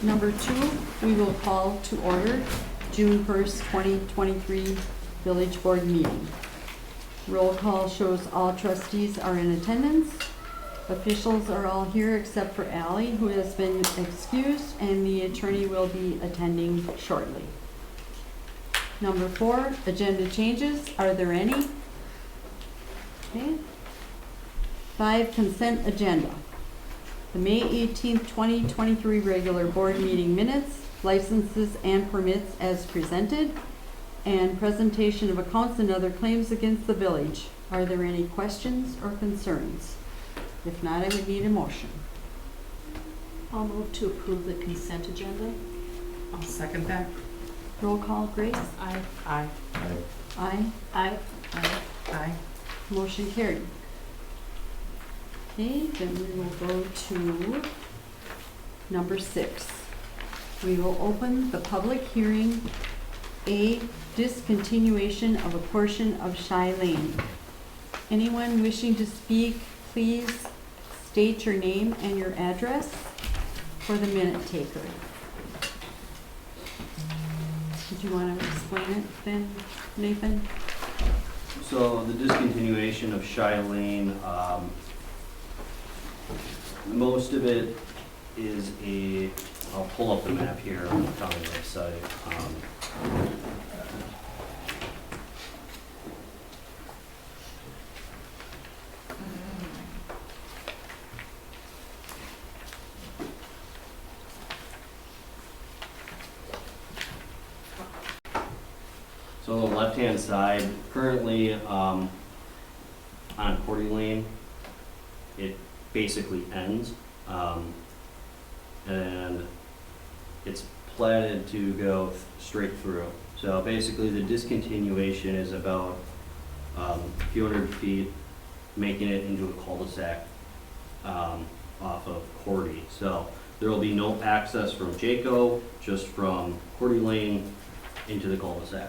Number 2, we will call to order June 1st, 2023 Village Board meeting. Roll call shows all trustees are in attendance. Officials are all here except for Ally, who has been excused, and the attorney will be attending shortly. Number 4, agenda changes. Are there any? Okay. 5, consent agenda. The May 18th, 2023 regular board meeting minutes, licenses and permits as presented, and presentation of accounts and other claims against the village. Are there any questions or concerns? If not, I would need a motion. I'll move to approve the consent agenda. I'll second that. Roll call, Grace? Aye. Aye. Aye. Aye. Aye. Motion carried. Okay, then we will go to number 6. We will open the public hearing, A, discontinuation of a portion of Shy Lane. Anyone wishing to speak, please state your name and your address for the minute taker. Did you want to explain it then, Nathan? So the discontinuation of Shy Lane, most of it is I'll pull up the map here on the county website. So on the left-hand side, currently on Coeur Lane, it basically ends, and it's platted to go straight through. So basically the discontinuation is about a few hundred feet, making it into a cul-de-sac off of Cordy. So there will be no access from Jaco, just from Cordy Lane into the cul-de-sac.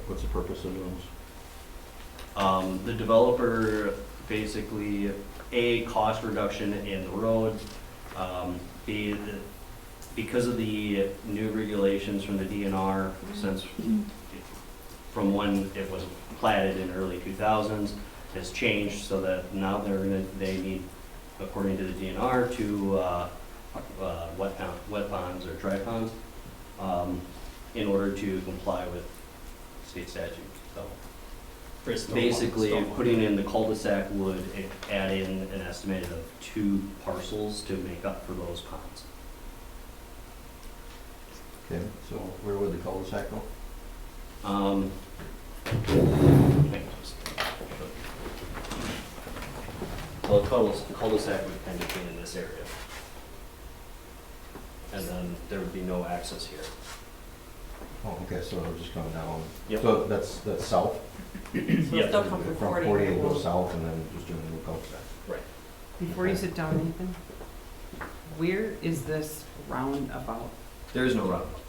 What's the purpose of those? The developer basically, A, cost reduction in the road, B, because of the new regulations from the DNR since from when it was platted in early 2000s has changed so that now they need, according to the DNR, to wet ponds or dry ponds in order to comply with state statute. So basically, putting in the cul-de-sac would add in an estimated of 2 parcels to make up for those ponds. Okay, so where would the cul-de-sac go? So the cul-de-sac would kind of be in this area. And then there would be no access here. Oh, okay, so it'll just come down. Yep. So that's south? So they'll come from 40. 40 and go south and then just doing a new cul-de-sac. Right. Before you sit down, Nathan, where is this roundabout? There is no roundabout.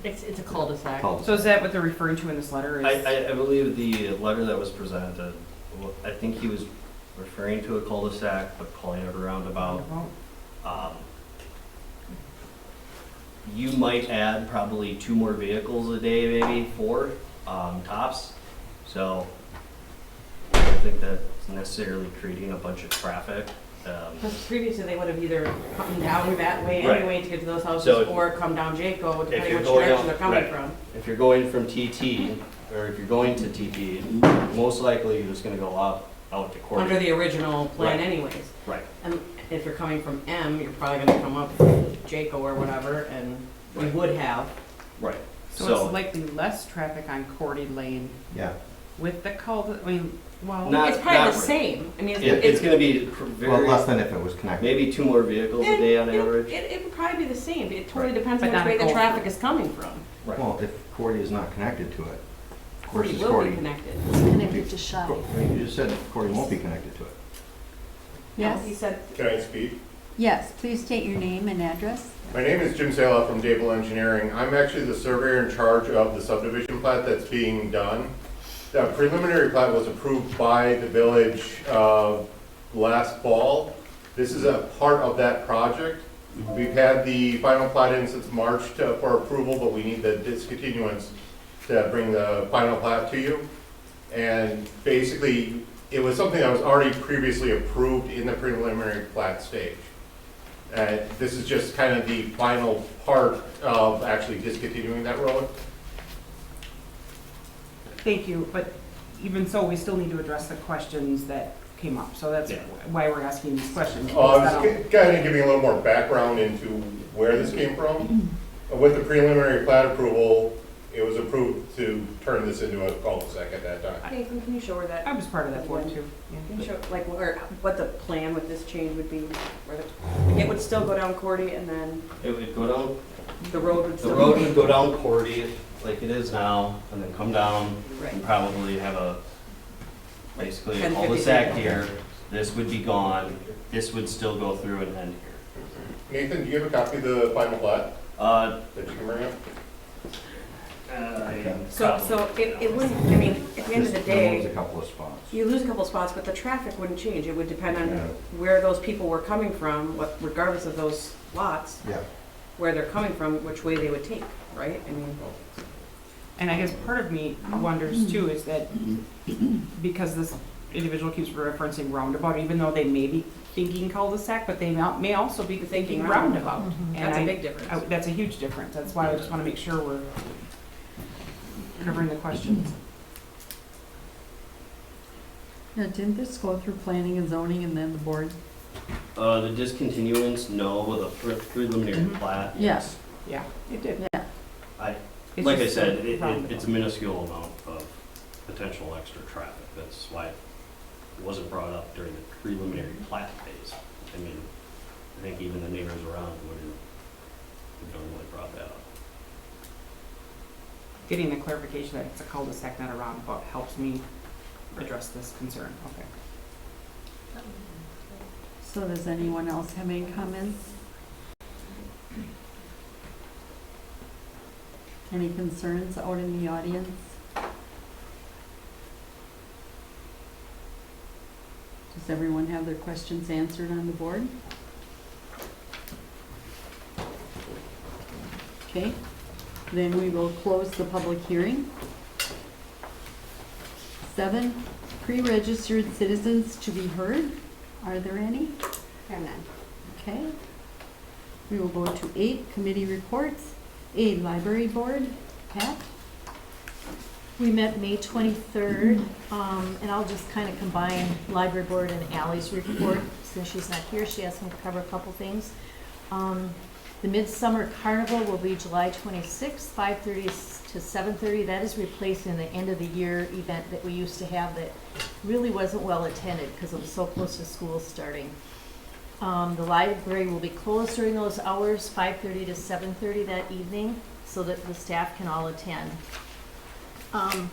It's a cul-de-sac. So is that what they're referring to in this letter? Is I believe the letter that was presented, I think he was referring to a cul-de-sac, but calling it a roundabout. You might add probably 2 more vehicles a day, maybe 4 tops. So I don't think that's necessarily creating a bunch of traffic. Because previously they would have either come down that way Right. anyway to get to those houses, So or come down Jaco, if depending you're which going direction out- they're coming right. from. If you're going from TT, or if you're going to TT, most likely you're just gonna go out to Cordy. Under the original plan Right. anyways. Right. And if you're coming from M, you're probably gonna come up Jaco or whatever, and you Right. would have. Right. so it's likely less traffic on Cordy Lane Yeah, with the I mean, well, Not- It's probably the not- same. I mean, It's gonna be well, very, less than if it was connected. maybe 2 more vehicles a day on average. It would probably be the same. It totally depends But on which not way the both. traffic is coming from. Right. Well, if Cordy is not connected to it. Cordy versus will be Cordy. connected. It's connected to Shy. I mean, you just said Cordy won't be connected to it. Yes? He said, Can I speak? Yes, please state your name and address. My name is Jim Sala from Dable Engineering. I'm actually the surveyor in charge of the subdivision plat that's being done. The preliminary plat was approved by the village last fall. This is a part of that project. We've had the final plat in since March for approval, but we need the discontinuance to bring the final plat to you. And basically, it was something that was already previously approved in the preliminary plat stage. This is just kind of the final part of actually discontinuing that road. Thank you, but even so, we still need to address the questions that came up, so that's Yeah. why we're asking these questions. Kind of giving a little more background into where this came from. With the preliminary plat approval, it was approved to turn this into a cul-de-sac at that time. Nathan, can you show her that? I was part of that board too. Can you show, like, what the plan with this change would be? Where it would still go down Cordy and then It would go down, the road would the still. road would go down Cordy like it is now, and then come down Right. and probably have a, basically a 10, 50 cul-de-sac feet. here. This would be gone, this would still go through and end here. Nathan, do you have a copy of the final plat Uh, that you can bring up? So it wouldn't, I mean, at the end of the Just removes a day, couple of spots. you lose a couple spots, but the traffic wouldn't change. It would depend on Yeah. where those people were coming from, regardless of those lots, Yeah. where they're coming from, which way they would take, right? I mean, And I guess part of me wonders too is that because this individual keeps referencing roundabout, even though they may be thinking cul-de-sac, but they may also be thinking roundabout. And that's a I- big difference. That's a huge difference. That's why I just want to make sure we're covering the questions. Yeah, didn't this go through planning and zoning and then the board? the discontinuance, no, the preliminary Mhm. plat, Yeah. yes. Yeah, it did. Yeah. It's Like I just said, roundabout. it's a minuscule amount of potential extra traffic. That's why it wasn't brought up during the preliminary plat phase. I mean, I think even the neighbors around wouldn't have normally brought that up. Getting the clarification that it's a cul-de-sac, not a roundabout, helps me address this concern. Okay. So does anyone else have any comments? Any concerns out in the audience? Does everyone have their questions answered on the board? Okay, then we will close the public hearing. 7, pre-registered citizens to be heard. Are there any? There are none. Okay. We will go to 8, committee reports. A, library board. Pat? We met May 23rd, and I'll just kind of combine library board and Ally's report. Since she's not here, she asked me to cover a couple things. The Midsummer Carnival will be July 26th, 5:30 to 7:30. That is replacing the end of the year event that we used to have that really wasn't well attended because it was so close to school starting. The library will be closed during those hours, 5:30 to 7:30 that evening, so that the staff can all attend.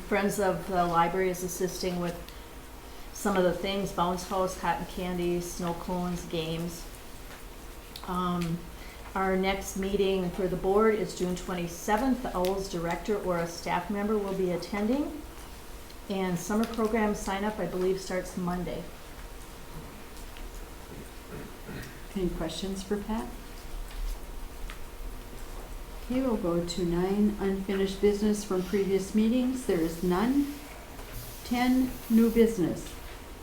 Friends of the Library is assisting with some of the things, bounce house, cotton candy, snow cones, games. Our next meeting for the board is June 27th. The OWL's director or a staff member will be attending. And summer program sign up, I believe, starts Monday. Any questions for Pat? Okay, we'll go to 9, unfinished business from previous meetings. There is none. 10, new business.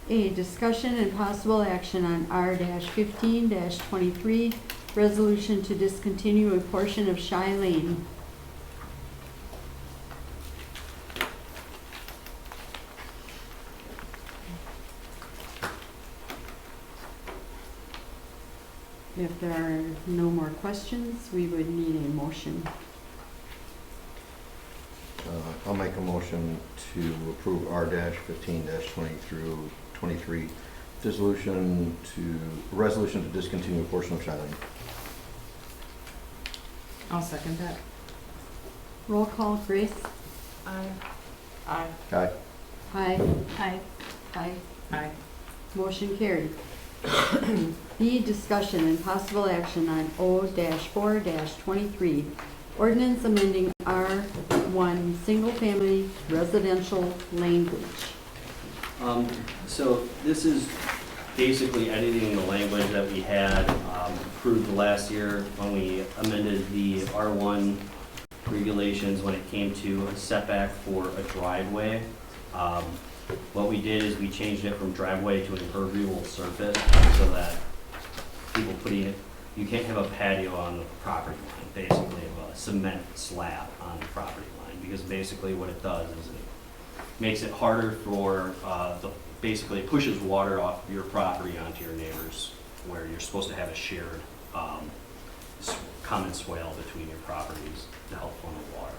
A, discussion and possible action on R-15-23, resolution to discontinue a portion of Shy Lane. If there are no more questions, we would need a motion. I'll make a motion to approve R-15-20 through 23, resolution to discontinue a portion of Shiloh. I'll second that. Roll call, Grace? Aye. Aye. Aye. Aye. Aye. Aye. Aye. Motion carried. B, discussion and possible action on O-4-23, ordinance amending R 2.1, single-family residential language. So this is basically editing the language that we had approved last year when we amended the R1 regulations when it came to a setback for a driveway. What we did is we changed it from driveway to an impermeable surface so that people putting it, you can't have a patio on the property line, basically, of a cement slab on the property line, because basically what it does is it makes it harder for basically it pushes water off your property onto your neighbors, where you're supposed to have a shared common swale between your properties to help funnel water.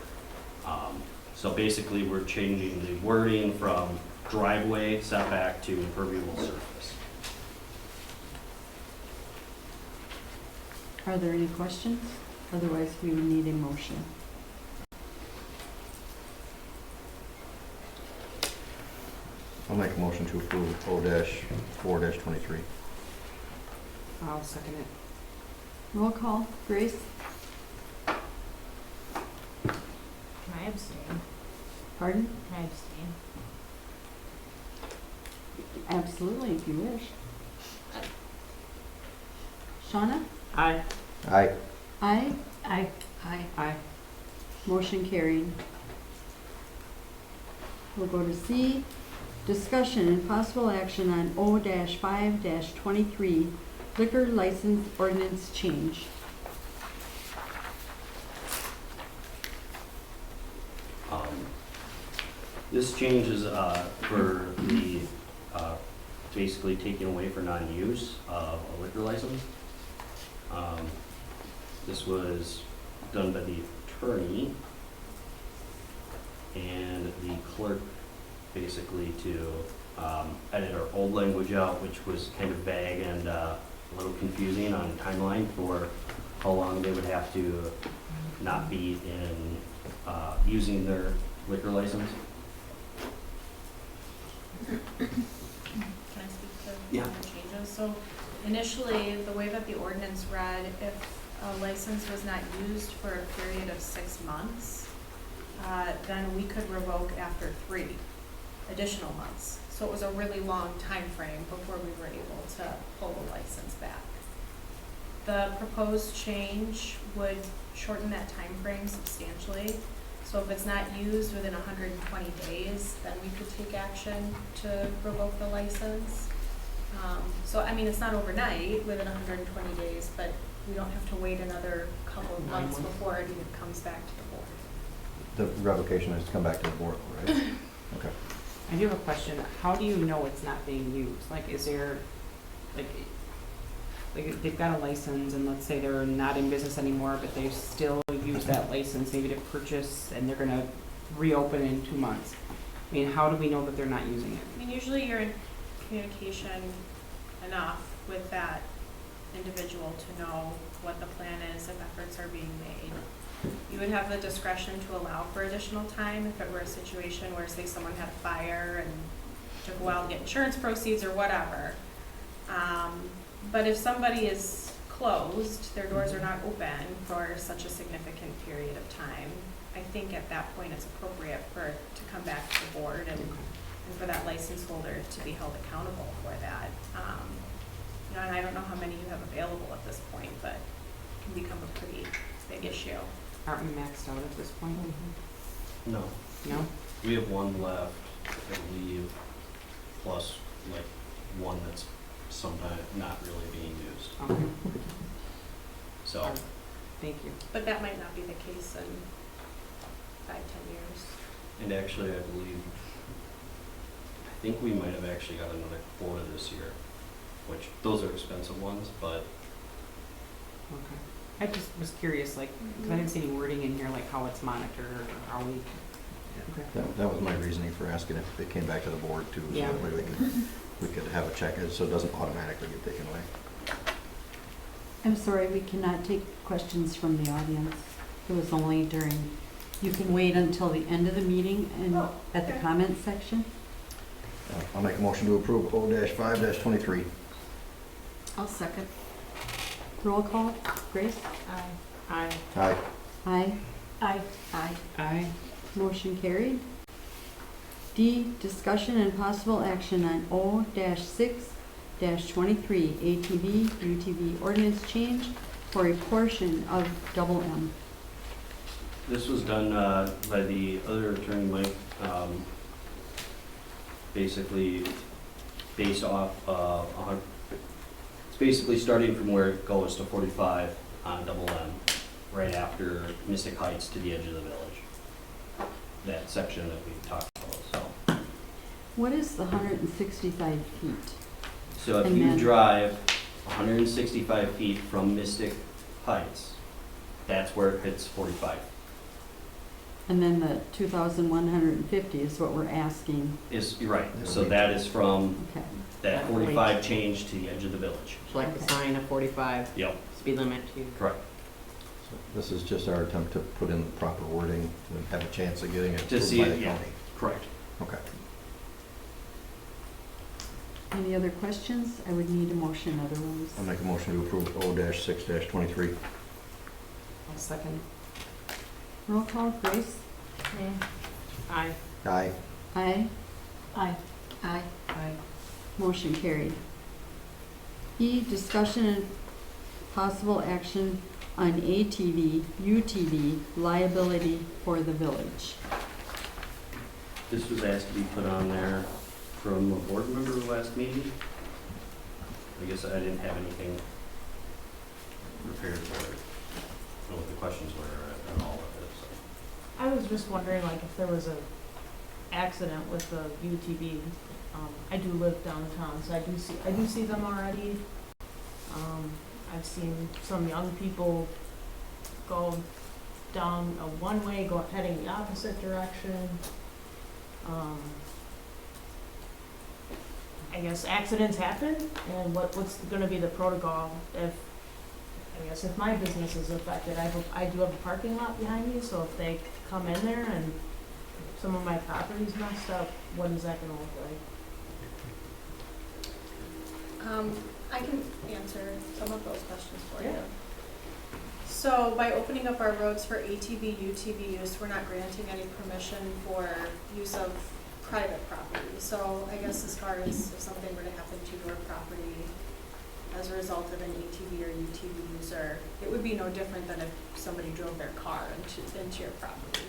So basically, we're changing the wording from driveway setback to impermeable surface. Are there any questions? Otherwise, we would need a motion. I'll make a motion to approve O-4-23. I'll second it. Roll call, Grace? Can I abstain? Pardon? Can I abstain? Absolutely, if you wish. Shauna? Aye. Aye. Aye. Aye. Aye. Motion carried. We'll go to C, discussion and possible action on O-5-23 liquor license ordinance change. This change is for the basically taking away for non-use of a liquor license. This was done by the attorney and the clerk, basically to edit our old language out, which was kind of vague and a little confusing on the timeline for how long they would have to not be in using their liquor license. Can I speak to Yeah. the changes? So initially, the way that the ordinance read, if a license was not used for a period of 6 months, then we could revoke after 3 additional months. So it was a really long time frame before we were able to pull the license back. The proposed change would shorten that time frame substantially. So if it's not used within 120 days, then we could take action to revoke the license. So, I mean, it's not overnight, within 120 days, but we don't have to wait another couple of 9 months months. before it even comes back to the board. The revocation has to come back to the board, right? Okay. I do have a question. How do you know it's not being used? Like, is there, like if they've got a license and let's say they're not in business anymore, but they still use that license maybe to purchase and they're gonna reopen in 2 months. I mean, how do we know that they're not using it? I mean, usually you're in communication enough with that individual to know what the plan is if efforts are being made. You would have the discretion to allow for additional time if it were a situation where, say, someone had a fire and took a while to get insurance proceeds or whatever. But if somebody is closed, their doors are not open for such a significant period of time, I think at that point it's appropriate for it to come back to the board and for that license holder to be held accountable for that. You know, and I don't know how many you have available at this point, but it can become a pretty big issue. Aren't we maxed out at this point? No, No? we have one left, I believe, plus like one that's sometimes not really being used. Okay. So, Alright. Thank you. But that might not be the case in 5-10 years. and actually, I believe, I think we might have actually got another quota this year, which those are expensive ones, but Okay. I just was curious, like, because I didn't see any wording in here, like how it's monitored or how we. Okay. That was my reasoning for asking if it came back to the board too, so Yeah. that way we could have a check, so it doesn't automatically get taken away. I'm sorry, we cannot take questions from the audience. It was only during, you can wait until the end of the meeting and at the okay. comment section. I'll make a motion to approve O-5-23. I'll second. Roll call, Grace? Aye. Aye. Aye. Aye. Aye. Aye. Aye. Motion carried. D, discussion and possible action on O-6-23 ATV UTV ordinance change for a portion of double M. This was done by the other attorney, Mike, basically based off, it's basically starting from where it goes to 45 on double M, right after Mystic Heights to the edge of the village. That section that we talked about, so. What is the 165 feet? So if And you then- drive 165 feet from Mystic Heights, that's where it hits 45. And then the 2,150 is what we're asking. You're right, so that is from Okay. that 45 change to the edge of the village. It's like the sign of 45 Yep, speed limit to. correct. So this is just our attempt to put in the proper wording to have a chance of getting it To approved see by it, the yeah. county. Correct. Okay. Any other questions? I would need a motion otherwise. I'll make a motion to approve O-6-23. I'll second. Roll call, Grace? Aye. Aye. Aye. Aye. Aye. Aye. Motion carried. E, discussion and possible action on ATV, UTV liability for the village. This was asked to be put on there from a board member last meeting. I guess I didn't have anything prepared for it. I don't know what the questions were at all of it, so. I was just wondering, like, if there was a accident with the UTV. I do live downtown, so I do see them already. I've seen some young people go down a one-way, heading the opposite direction. I guess accidents happen, and what's gonna be the protocol if my business is affected? I do have a parking lot behind me, so if they come in there and some of my property's messed up, what is that gonna look like? I can answer some of those questions for you. Yeah. So by opening up our roads for ATV, UTV use, we're not granting any permission for use of private property. So I guess as far as if something were to happen to your property as a result of an ATV or UTV user, it would be no different than if somebody drove their car into your property.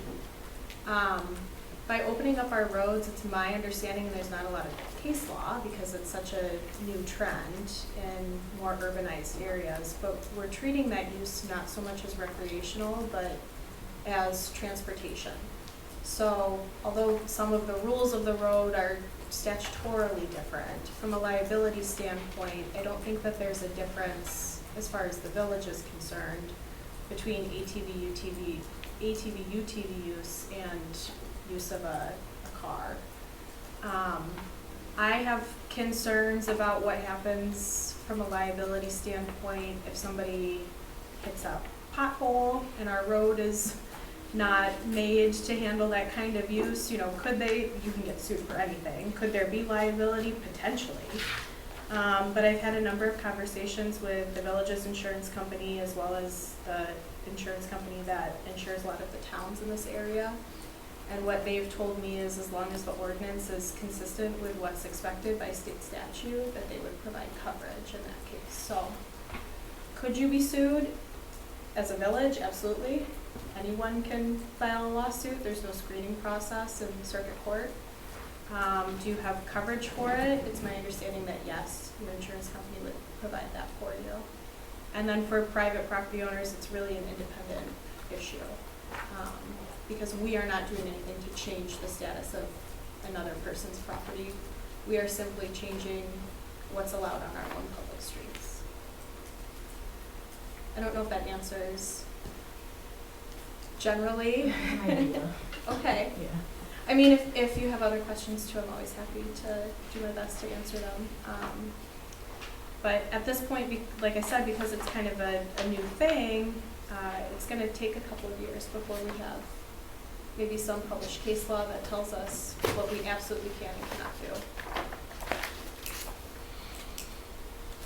By opening up our roads, it's my understanding there's not a lot of case law because it's such a new trend in more urbanized areas, but we're treating that use not so much as recreational, but as transportation. So although some of the rules of the road are statutorily different, from a liability standpoint, I don't think that there's a difference as far as the village is concerned between ATV, UTV use and use of a car. I have concerns about what happens from a liability standpoint if somebody hits a pothole and our road is not made to handle that kind of use. You can get sued for anything. Could there be liability? Potentially. But I've had a number of conversations with the village's insurance company as well as the insurance company that insures a lot of the towns in this area. And what they've told me is as long as the ordinance is consistent with what's expected by state statute, that they would provide coverage in that case. So, could you be sued as a village? Absolutely. Anyone can file a lawsuit. There's no screening process in circuit court. Do you have coverage for it? It's my understanding that yes, your insurance company would provide that for you. And then for private property owners, it's really an independent issue. Because we are not doing anything to change the status of another person's property. We are simply changing what's allowed on our own public streets. I don't know if that answers generally. Okay. Yeah. I mean, if you have other questions too, I'm always happy to do my best to answer them. But at this point, like I said, because it's kind of a new thing, it's going to take a couple of years before we have maybe some published case law that tells us what we absolutely can and cannot do.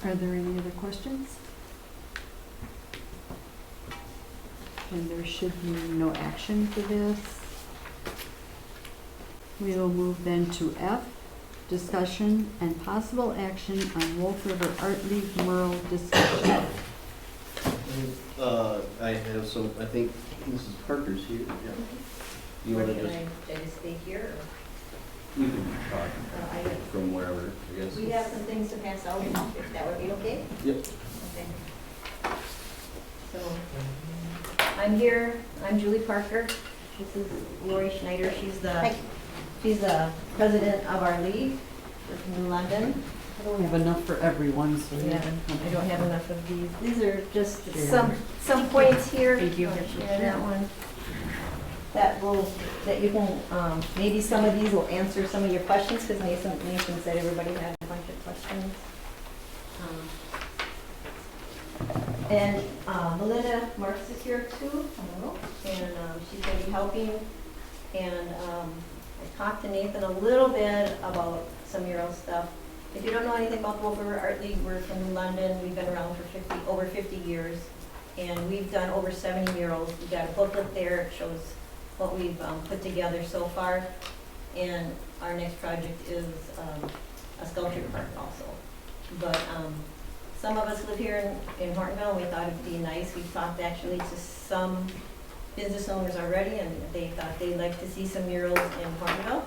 Are there any other questions? And there should be no action for this. We will move then to F, discussion and possible action on Wolf River Art League mural discussion. I have some, I think Mrs. Parker's here, yeah. You wanna just, Should I just stay here, you can talk or, I, from wherever, I guess. we have some things to pass out, if that would be okay? Yep. Okay. So, I'm here, I'm Julie Parker, this is Lori Schneider, she's the president of our league, we're from New London. I don't have enough for everyone, so. Yeah, I don't have enough of these. These are just some points here. Thank you. Share that one. That you can, maybe some of these will answer some of your questions, because Nathan said everybody had a bunch of questions. And Melinda Marks is here too, and she's going to be helping. And I talked to Nathan a little bit about some mural stuff. If you don't know anything about the Wolf River Art League, we're from New London. We've been around for over 50 years, and we've done over 70 murals. We've got a booklet there. It shows what we've put together so far. And our next project is a sculpture park also. But some of us live here in Hortonville, and we thought it'd be nice. We've talked actually to some business owners already, and they thought they'd like to see some murals in Hortonville.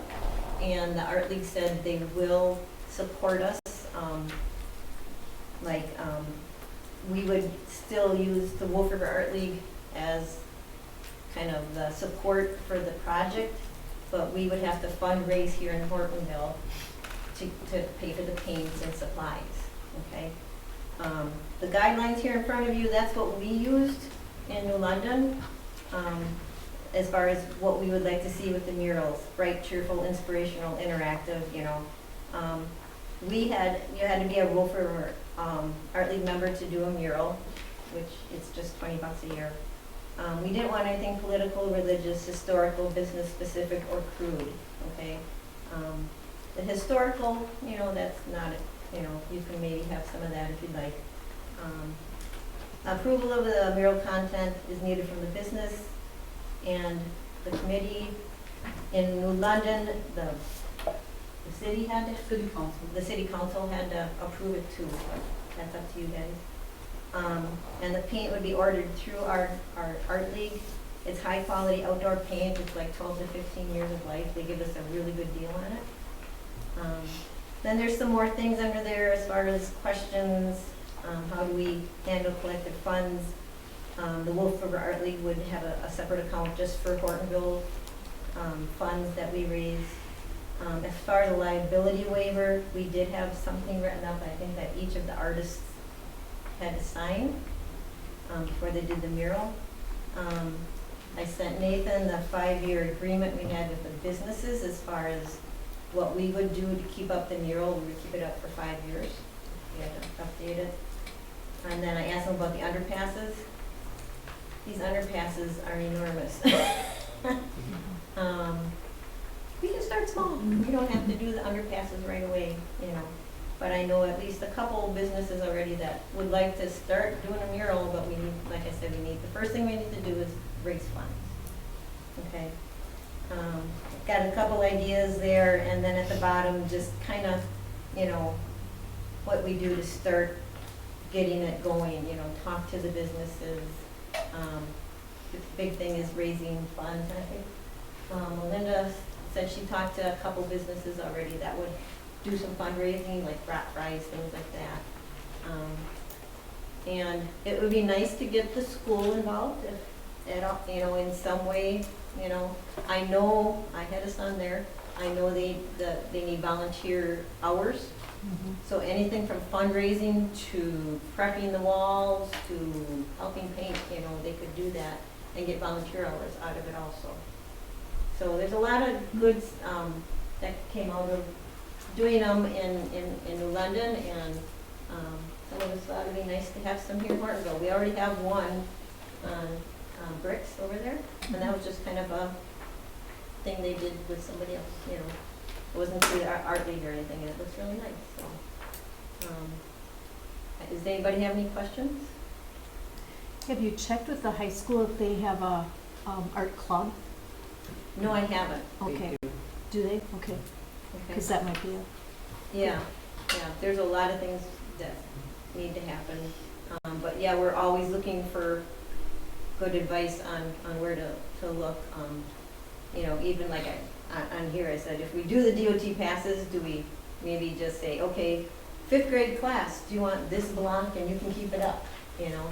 And the Art League said they will support us. We would still use the Wolf River Art League as kind of the support for the project, but we would have to fundraise here in Hortonville to pay for the paints and supplies, okay? The guidelines here in front of you, that's what we used in New London, as far as what we would like to see with the murals: bright, cheerful, inspirational, interactive, you know. You had to be a Wolf River Art League member to do a mural, which it's just $20 a year. We didn't want anything political, religious, historical, business specific, or crude, okay? The historical, you know, that's not, you can maybe have some of that if you'd like. Approval of the mural content is needed from the business and the committee. In New London, the city had to, the city council had to approve it too, but that's up to you guys. And the paint would be ordered through our art league. It's high quality outdoor paint. It's like 12 to 15 years of life. They give us a really good deal on it. Then there's some more things under there as far as questions. How do we handle collective funds? The Wolf River Art League would have a separate account just for Hortonville funds that we raise. As far as the liability waiver, we did have something written up, I think, that each of the artists had to sign before they did the mural. I sent Nathan the 5-year agreement we had with the businesses as far as what we would do to keep up the mural. We would keep it up for 5 years. We had to update it. And then I asked him about the underpasses. These underpasses are enormous. We can start small. We don't have to do the underpasses right away, you know. But I know at least a couple businesses already that would like to start doing a mural, but we need, like I said, the first thing we need to do is raise funds. Okay. Got a couple ideas there, and then at the bottom, just kind of, you know, what we do to start getting it going, you know, talk to the businesses. The big thing is raising funds, I think. Melinda said she talked to a couple businesses already that would do some fundraising, like brat fries, things like that. And it would be nice to get the school involved, if at all, you know, in some way, you know. I know, I had a son there, I know they need volunteer hours. So anything from fundraising to prepping the walls to helping paint, you know, they could do that and get volunteer hours out of it also. So there's a lot of good that came out of doing them in New London, and some of us thought it'd be nice to have some here in Hortonville. We already have one on bricks over there, and that was just kind of a thing they did with somebody else, you know. It wasn't through the art league or anything, and it looks really nice. So, does anybody have any questions? Have you checked with the high school if they have a art club? No, I haven't. Okay. Do they? Okay, Okay. because that might be a, Yeah, there's a lot of things that need to happen. But yeah, we're always looking for good advice on where to look. You know, even like on here, I said, if we do the DOT passes, do we maybe just say, okay, 5th grade class, do you want this block and you can keep it up, you know?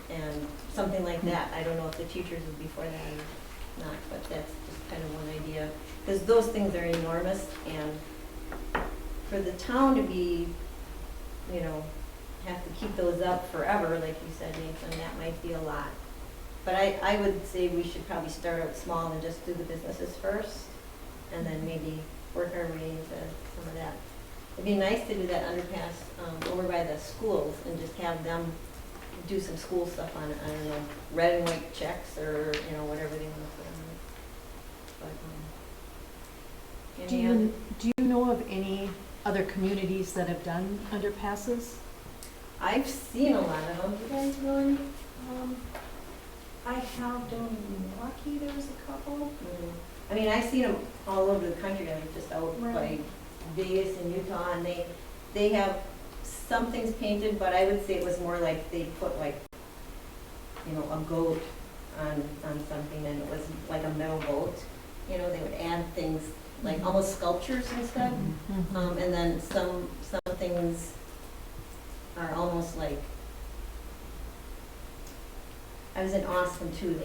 And something like that. I don't know if the teachers would be for that or not, but that's just kind of one idea. Because those things are enormous, and for the town to be, you know, have to keep those up forever, like you said, Nathan, that might be a lot. But I would say we should probably start out small and just do the businesses first, and then maybe work our way into some of that. It'd be nice to do that underpass over by the schools and just have them do some school stuff on it. I don't know, red and white checks or, you know, whatever they want to put on it. But, do you know of any other communities that have done underpasses? I've seen a lot of them. You guys know any? I have done Milwaukee, there was a couple. I mean, I've seen them all over the country. I mean, just out by Right. Vegas and Utah, and they have some things painted, but I would say it was more like they put like, you know, a goat on something, and it was like a metal boat. You know, they would add things like almost sculptures instead, and then some things are almost like. I was in Austin too.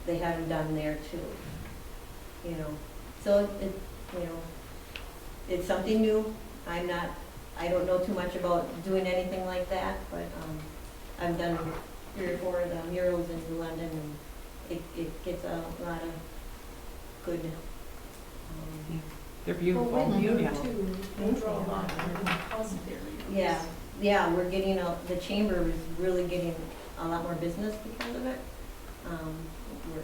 They had them done there too. You know, so it's something new. I don't know too much about doing anything like that, but I've done 3 or 4 of the murals in New London, and it gets a lot of good. They're beautiful. Yeah, we're getting the chamber is really getting a lot more business because of it. We're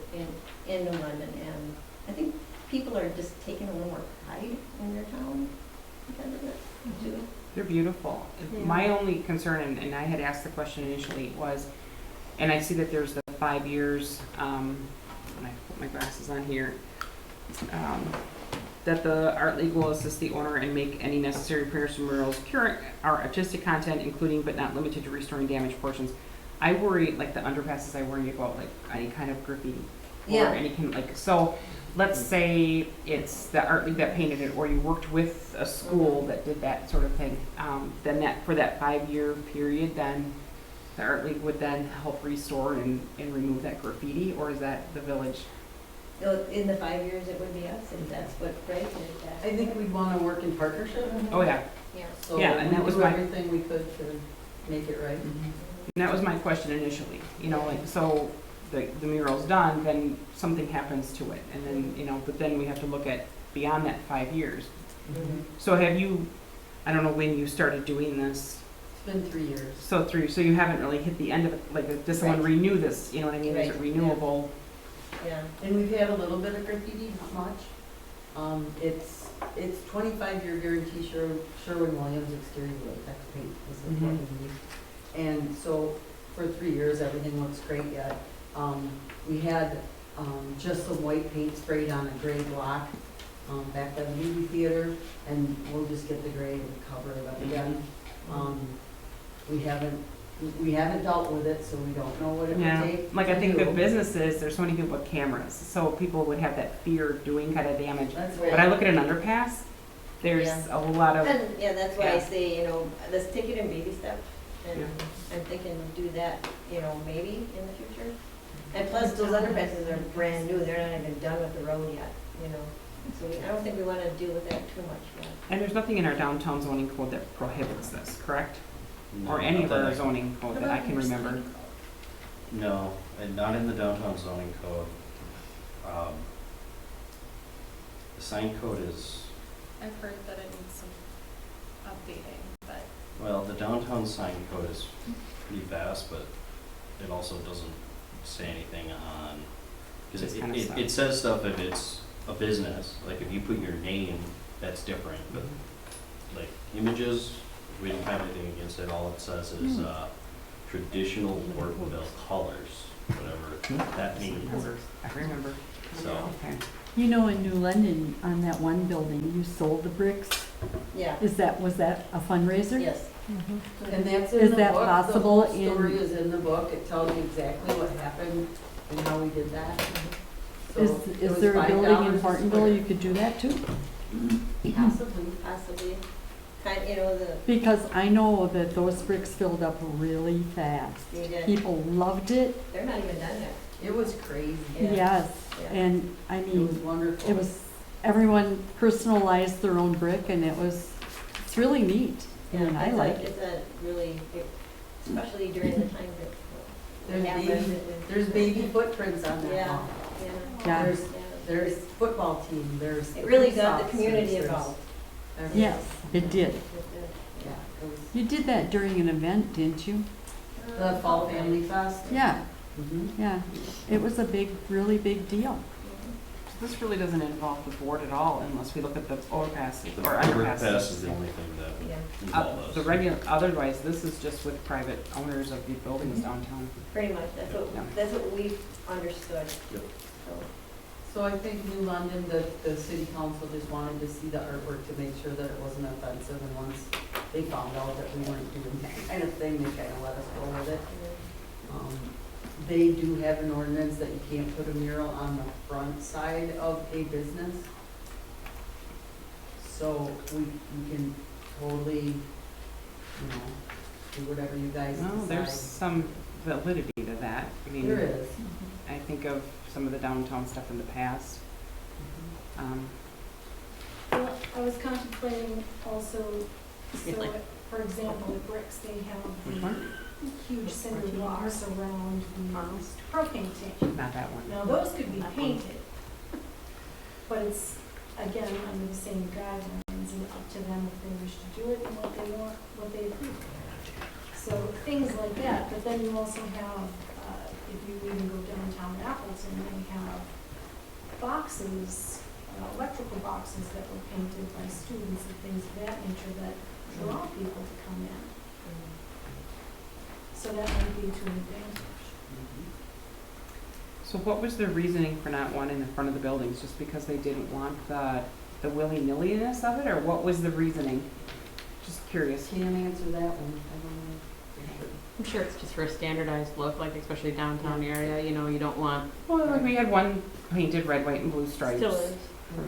in New London, and I think people are just taking a little more pride in their town because of it too. They're beautiful. Yeah. My only concern, and I had asked the question initially, was, and I see that there's the 5 years, when I put my glasses on here, that the Art League will assist the owner and make any necessary repairs to murals, current or artistic content, including but not limited to restoring damaged portions. I worry, like the underpasses, I worry about like any kind of graffiti. Yeah. Or any kind, like, so let's say it's the Art League that painted it, or you worked with a school that did that sort of thing. Then that, for that 5-year period, then the Art League would then help restore and remove that graffiti, or is that the village? In the 5 years, it would be us, if that's what Greg did. I think we'd want to work in partnership. Oh, yeah. Yeah. So Yeah, and that was we do my- everything we could to make it right. And that was my question initially, you know, like, so the mural's done, then something happens to it, and then, you know, but then we have to look at beyond that 5 years. So have you, I don't know when you started doing this, It's been 3 years. so you haven't really hit the end of it, like, does someone Right. renew this, you know what I mean, is it Right, renewable? Yeah. And we've had a little bit of graffiti, not much. It's 25-year guarantee Sherwin-Williams exterior latex paint is what we need. And so for 3 years, everything looks great yet. We had just some white paint sprayed on a gray block back at the movie theater, and we'll just get the gray and cover it up again. We haven't dealt with it, so we don't know what it would Yeah, take. like I to think do. the businesses, there's so many people with cameras, so people would have that fear of doing kind of damage. That's Right. But I look at an underpass, there's Yeah. a whole lot of, And, yeah, that's why I Yeah. say, you know, let's take it in baby steps, and Yeah. I'm thinking do that, you know, maybe in the future. And plus, those underpasses are brand new, they're not even done with the road yet, you know, so I don't think we wanna deal with that too much yet. and there's nothing in our downtown zoning code that prohibits this, correct? No, Or any not of that our I- zoning code that I can remember. No, and not in the downtown zoning code. The sign code is, I've heard that it needs some updating, but well, the downtown sign code is pretty vast, but it also doesn't say anything on, because Just kinda stuff. it says stuff if it's a business, like if you put your name, that's different, but like images, we don't have anything against it, all it says is, traditional Hortonville colors, whatever that means, I remember. so. Okay. You know, in New London, on that one building, you sold the bricks. Yeah, Was that a fundraiser? yes. And that's in Is the that book. possible The whole story in- is in the book. It tells you exactly what happened and how we did that. So Is, it is was there a building $5 in a Hortonville square. you could do that too? Possibly. Kind, you know, Because I know that those bricks filled up really fast. they did, People loved it, they're not even done yet. It was crazy. Yeah. yes. Yeah. And I It was mean, wonderful. it was, everyone personalized their own brick and it's really neat. And I like it. It's a really, especially during the time that There's happened. baby, there's baby footprints on that Yeah, wall. yeah. Yeah. There's, Yeah. there's football team, there's. It really got the police community officers, involved. there's Yes, it did. everything. Yeah, it was You did that during an event, didn't you? the Fall Family Fest. Yeah, Mhm. yeah. It was a big, really big deal. This really doesn't involve the board at all unless we look at the overpasses The or overpass underpasses. is the only thing that Yeah, involves us. The regular, otherwise, this is just with private owners of the buildings downtown. pretty much, Yeah. that's what we've understood. Yep. So, So I think New London, the city council just wanted to see the artwork to make sure that it wasn't offensive, and once they found out that we weren't doing that kind of thing, they kind of let us go with it. They do have an ordinance that you can't put a mural on the front side of a business. So we can totally, you know, do whatever you guys No, there's decide. some validity to that. I mean, There is. I think of some of the downtown stuff in the past. Well, I was contemplating also, so, Yeah. for example, the bricks, they Which have one? huge cinder blocks around the propane tank. Not that one. Now, those could be painted, but it's, again, under the same guidelines, and up to them if they wish to do it and what they want, what they approve. So things like that, but then you also have, if you even go downtown Appleton, they have boxes, electrical boxes that were painted by students and things of that nature that draw people to come in. So that might be to an advantage. So what was the reasoning for not wanting the front of the buildings? Just because they didn't want the willy-nilly-ness of it, or what was the reasoning? Just curious. Can't answer that one, I don't know. I'm sure it's just for a standardized look, like especially downtown area, you know, you don't want. Well, like we had one painted red, white, and blue stripes. still is.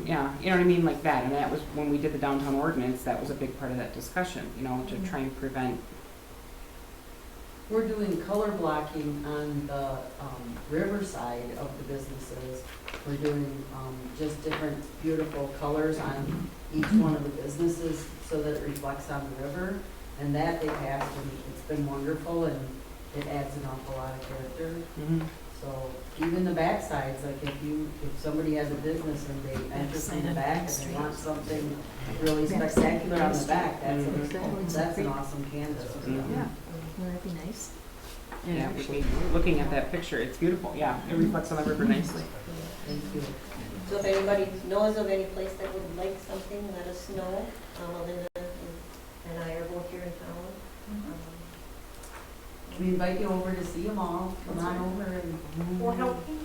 Yeah, you know what I mean, like that, and that was, when we did the downtown ordinance, that was a big part of that discussion, you know, to try and prevent. We're doing color blocking on the riverside of the businesses. We're doing just different beautiful colors on each one of the businesses so that it reflects on the river. And that they passed, and it's been wonderful, and it adds an awful lot of character. So even the back sides, like if somebody has a business and they enter from the back and they want something really spectacular on the back, that's an awesome canvas. Yeah. That'd be nice. Yeah, looking at that picture, it's beautiful, yeah, it reflects on the river nicely. Thank you. So if anybody knows of any place that would like something, let us know. Linda and I are both here in town. We invite you over to see them all. Come on over and. Or helping.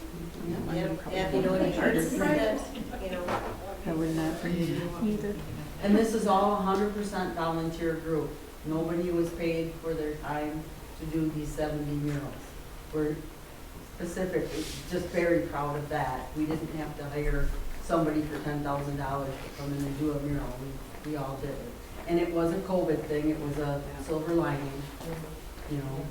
Yeah, if you know any artists that, you know. That would not be either. And this is all 100% volunteer group. Nobody was paid for their time to do these 70 murals. We're specifically just very proud of that. We didn't have to hire somebody for $10,000 to come in and do a mural. We all did it. And it was a COVID thing. It was a silver lining, you know.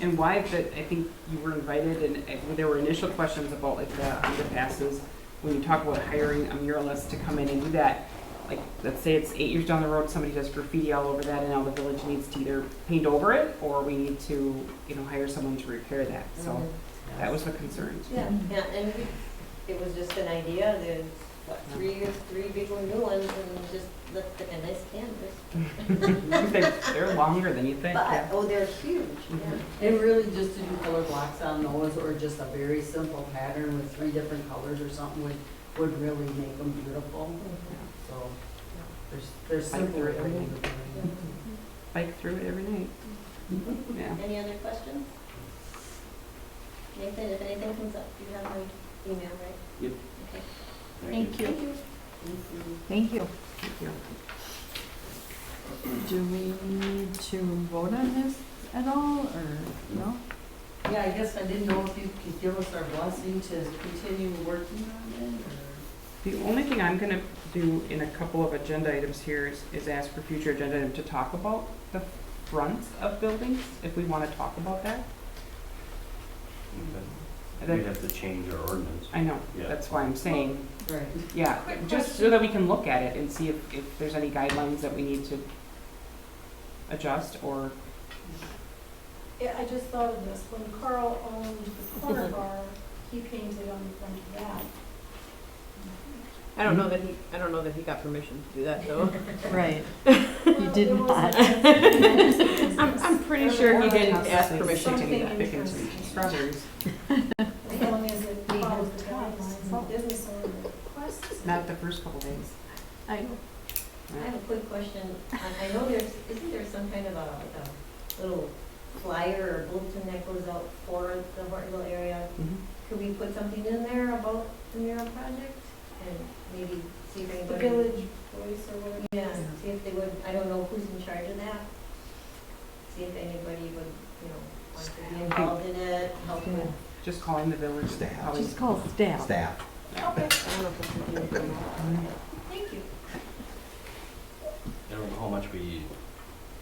And why, that I think you were invited, and there were initial questions about like the underpasses, when you talk about hiring a muralist to come in and do that, like, let's say it's 8 years down the road, somebody does graffiti all over that, and now the village needs to either paint over it, or we need to, you know, hire someone to repair that, so that was the concern. Yeah, and it was just an idea, there's, what, three big new ones, and just looked like a nice canvas. They're longer than you think, yeah. But, oh, they're huge, yeah. And really just to do color blocks on those, or just a very simple pattern with 3 different colors or something would really make them beautiful. So there's simple ways of doing it. Bike through it every night. Yeah. Any other questions? Nathan, if anything comes up, you have my email, right? Yep. Okay. Thank you. Thank you. Do we need to vote on this at all, or no? Yeah, I guess I didn't know if you could give us our blessing to continue working on it, or? The only thing I'm gonna do in a couple of agenda items here is ask for future agenda item to talk about the fronts of buildings, if we wanna talk about that. We'd have to change our ordinance. I know, Yeah. that's why I'm saying, Right. yeah, Quick just question. so that we can look at it and see if there's any guidelines that we need to adjust or, Yeah, I just thought of this, when Carl owned the corner bar, he painted on the front of that. I don't know that he got permission to do that though. Right. Well, You did there was not. a- I'm pretty sure he didn't ask permission to Something do that. pick into interesting. strawberries. As long as it follows the guidelines and business owner requests. Not the first couple days. I know. I have a quick question. I know isn't there some kind of like a little flyer or bulletin that goes out for the Hortonville area? Could we put something in there about the mural project and maybe see if The anybody? village voice or whatever. Yeah, see if they would, I don't know who's in charge of that. See if anybody would, want to be involved in it, help with. Just calling the village. Staff. probably- Just call staff. Staff. Okay, I don't know if it's something we can- thank you. I don't know how much we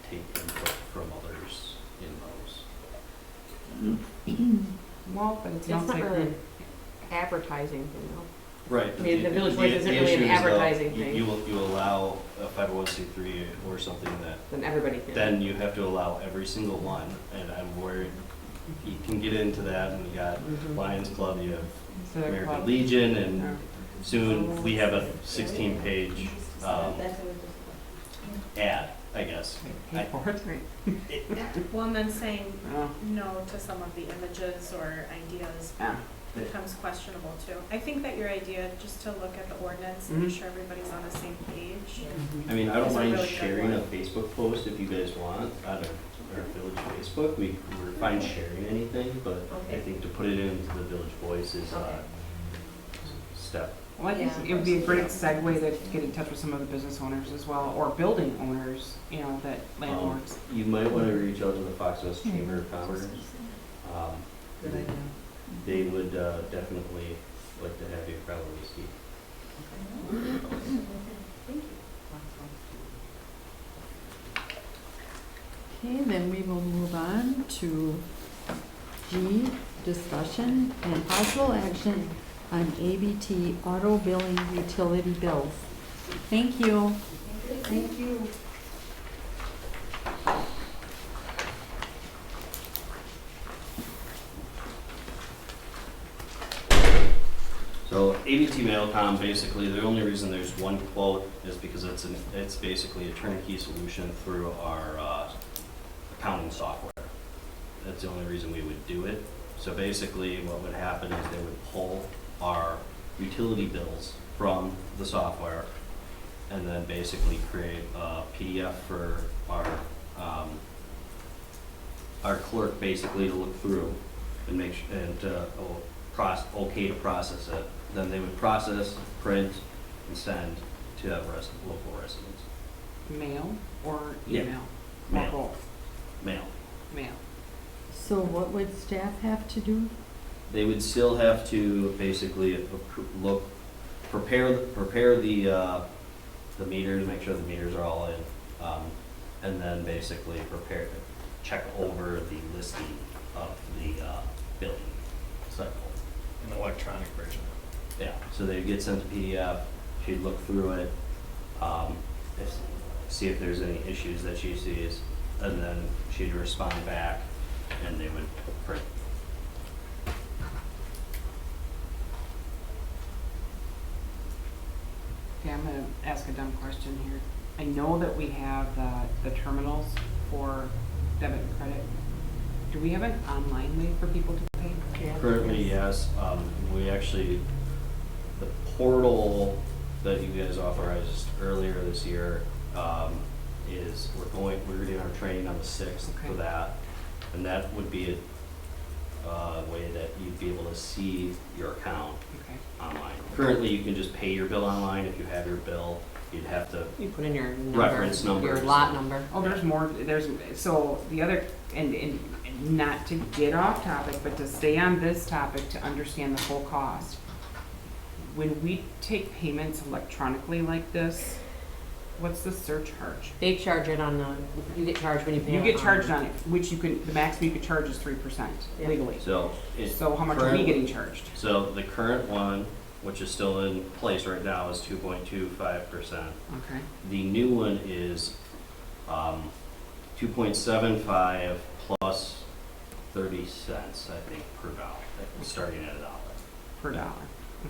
take input from others in those. Well, but it's It's not not like really an advertising thing though. Right. I mean, the Village Voice isn't really an issue is, though, advertising you- thing. You allow a 501c3 or something that, Then everybody can. then you have to allow every single one, and I'm worried you can get into that, and you got Mhm. Lions Club, you have So the American club- Legion, Yeah. and soon we have a 16-page That's what was just. ad, I guess. Pay for it. Well, and then saying Oh, no to some of the images or ideas yeah. becomes questionable too. I think that your idea, just to look at the ordinance and make Mhm. sure everybody's on the same page. I mean, I don't It's a mind really good sharing a one. Facebook post if you guys want on our village Facebook. We're fine sharing anything, but I Okay. think to put it into the Village Voice is Okay. step. Well, I think Yeah. it would be a great segue to get in touch with some of the business owners as well, or building owners, that landlords. You might want to reach out to the Fox West Chamber of Commerce. Good idea. They would definitely like to have you probably speak. Okay, then we will move on to G, discussion and possible action on ABT auto billing utility bills. Thank you. Thank you. So ABT Mailcom, basically, the only reason there's one quote is because it's basically a turnkey solution through our accounting software. That's the only reason we would do it. So basically, what would happen is they would pull our utility bills from the software and then basically create a PDF for our clerk basically to look through and make sure, and okay to process it. Then they would process, print, and send to local residents. Mail or Yeah. email? Mail. Or both? Mail. Mail. So what would staff have to do? They would still have to basically prepare the meters, make sure the meters are all in, and then basically check over the listing of the billing cycle. An electronic version. Yeah, so they'd get sent a PDF, she'd look through it, see if there's any issues that she sees, and then she'd respond back, and they would print. Okay, I'm gonna ask a dumb question here. I know that we have the terminals for debit and credit. Do we have an online way for people to pay? Currently, yes, we actually, the portal that you guys authorized earlier this year, we're doing our training on the 6th for Okay. that. And that would be way that you'd be able to see your account Okay. online. Currently, you can just pay your bill online. If you have your bill, you'd have to, You put in your number, Reference your numbers. lot number. Oh, there's more, so the other, and not to get off topic, but to stay on this topic, to understand the full cost. When we take payments electronically like this, what's the surcharge? They charge it on the, you get charged when you pay. You get it charged on it, which you can, the max you could charge is 3% Yeah. legally. so. it- So how much are we currently- getting charged? So the current one, which is still in place right now, is 2.25%. Okay. The new one is 2.75 plus 30 cents, I think, per dollar, starting at $1. Per dollar,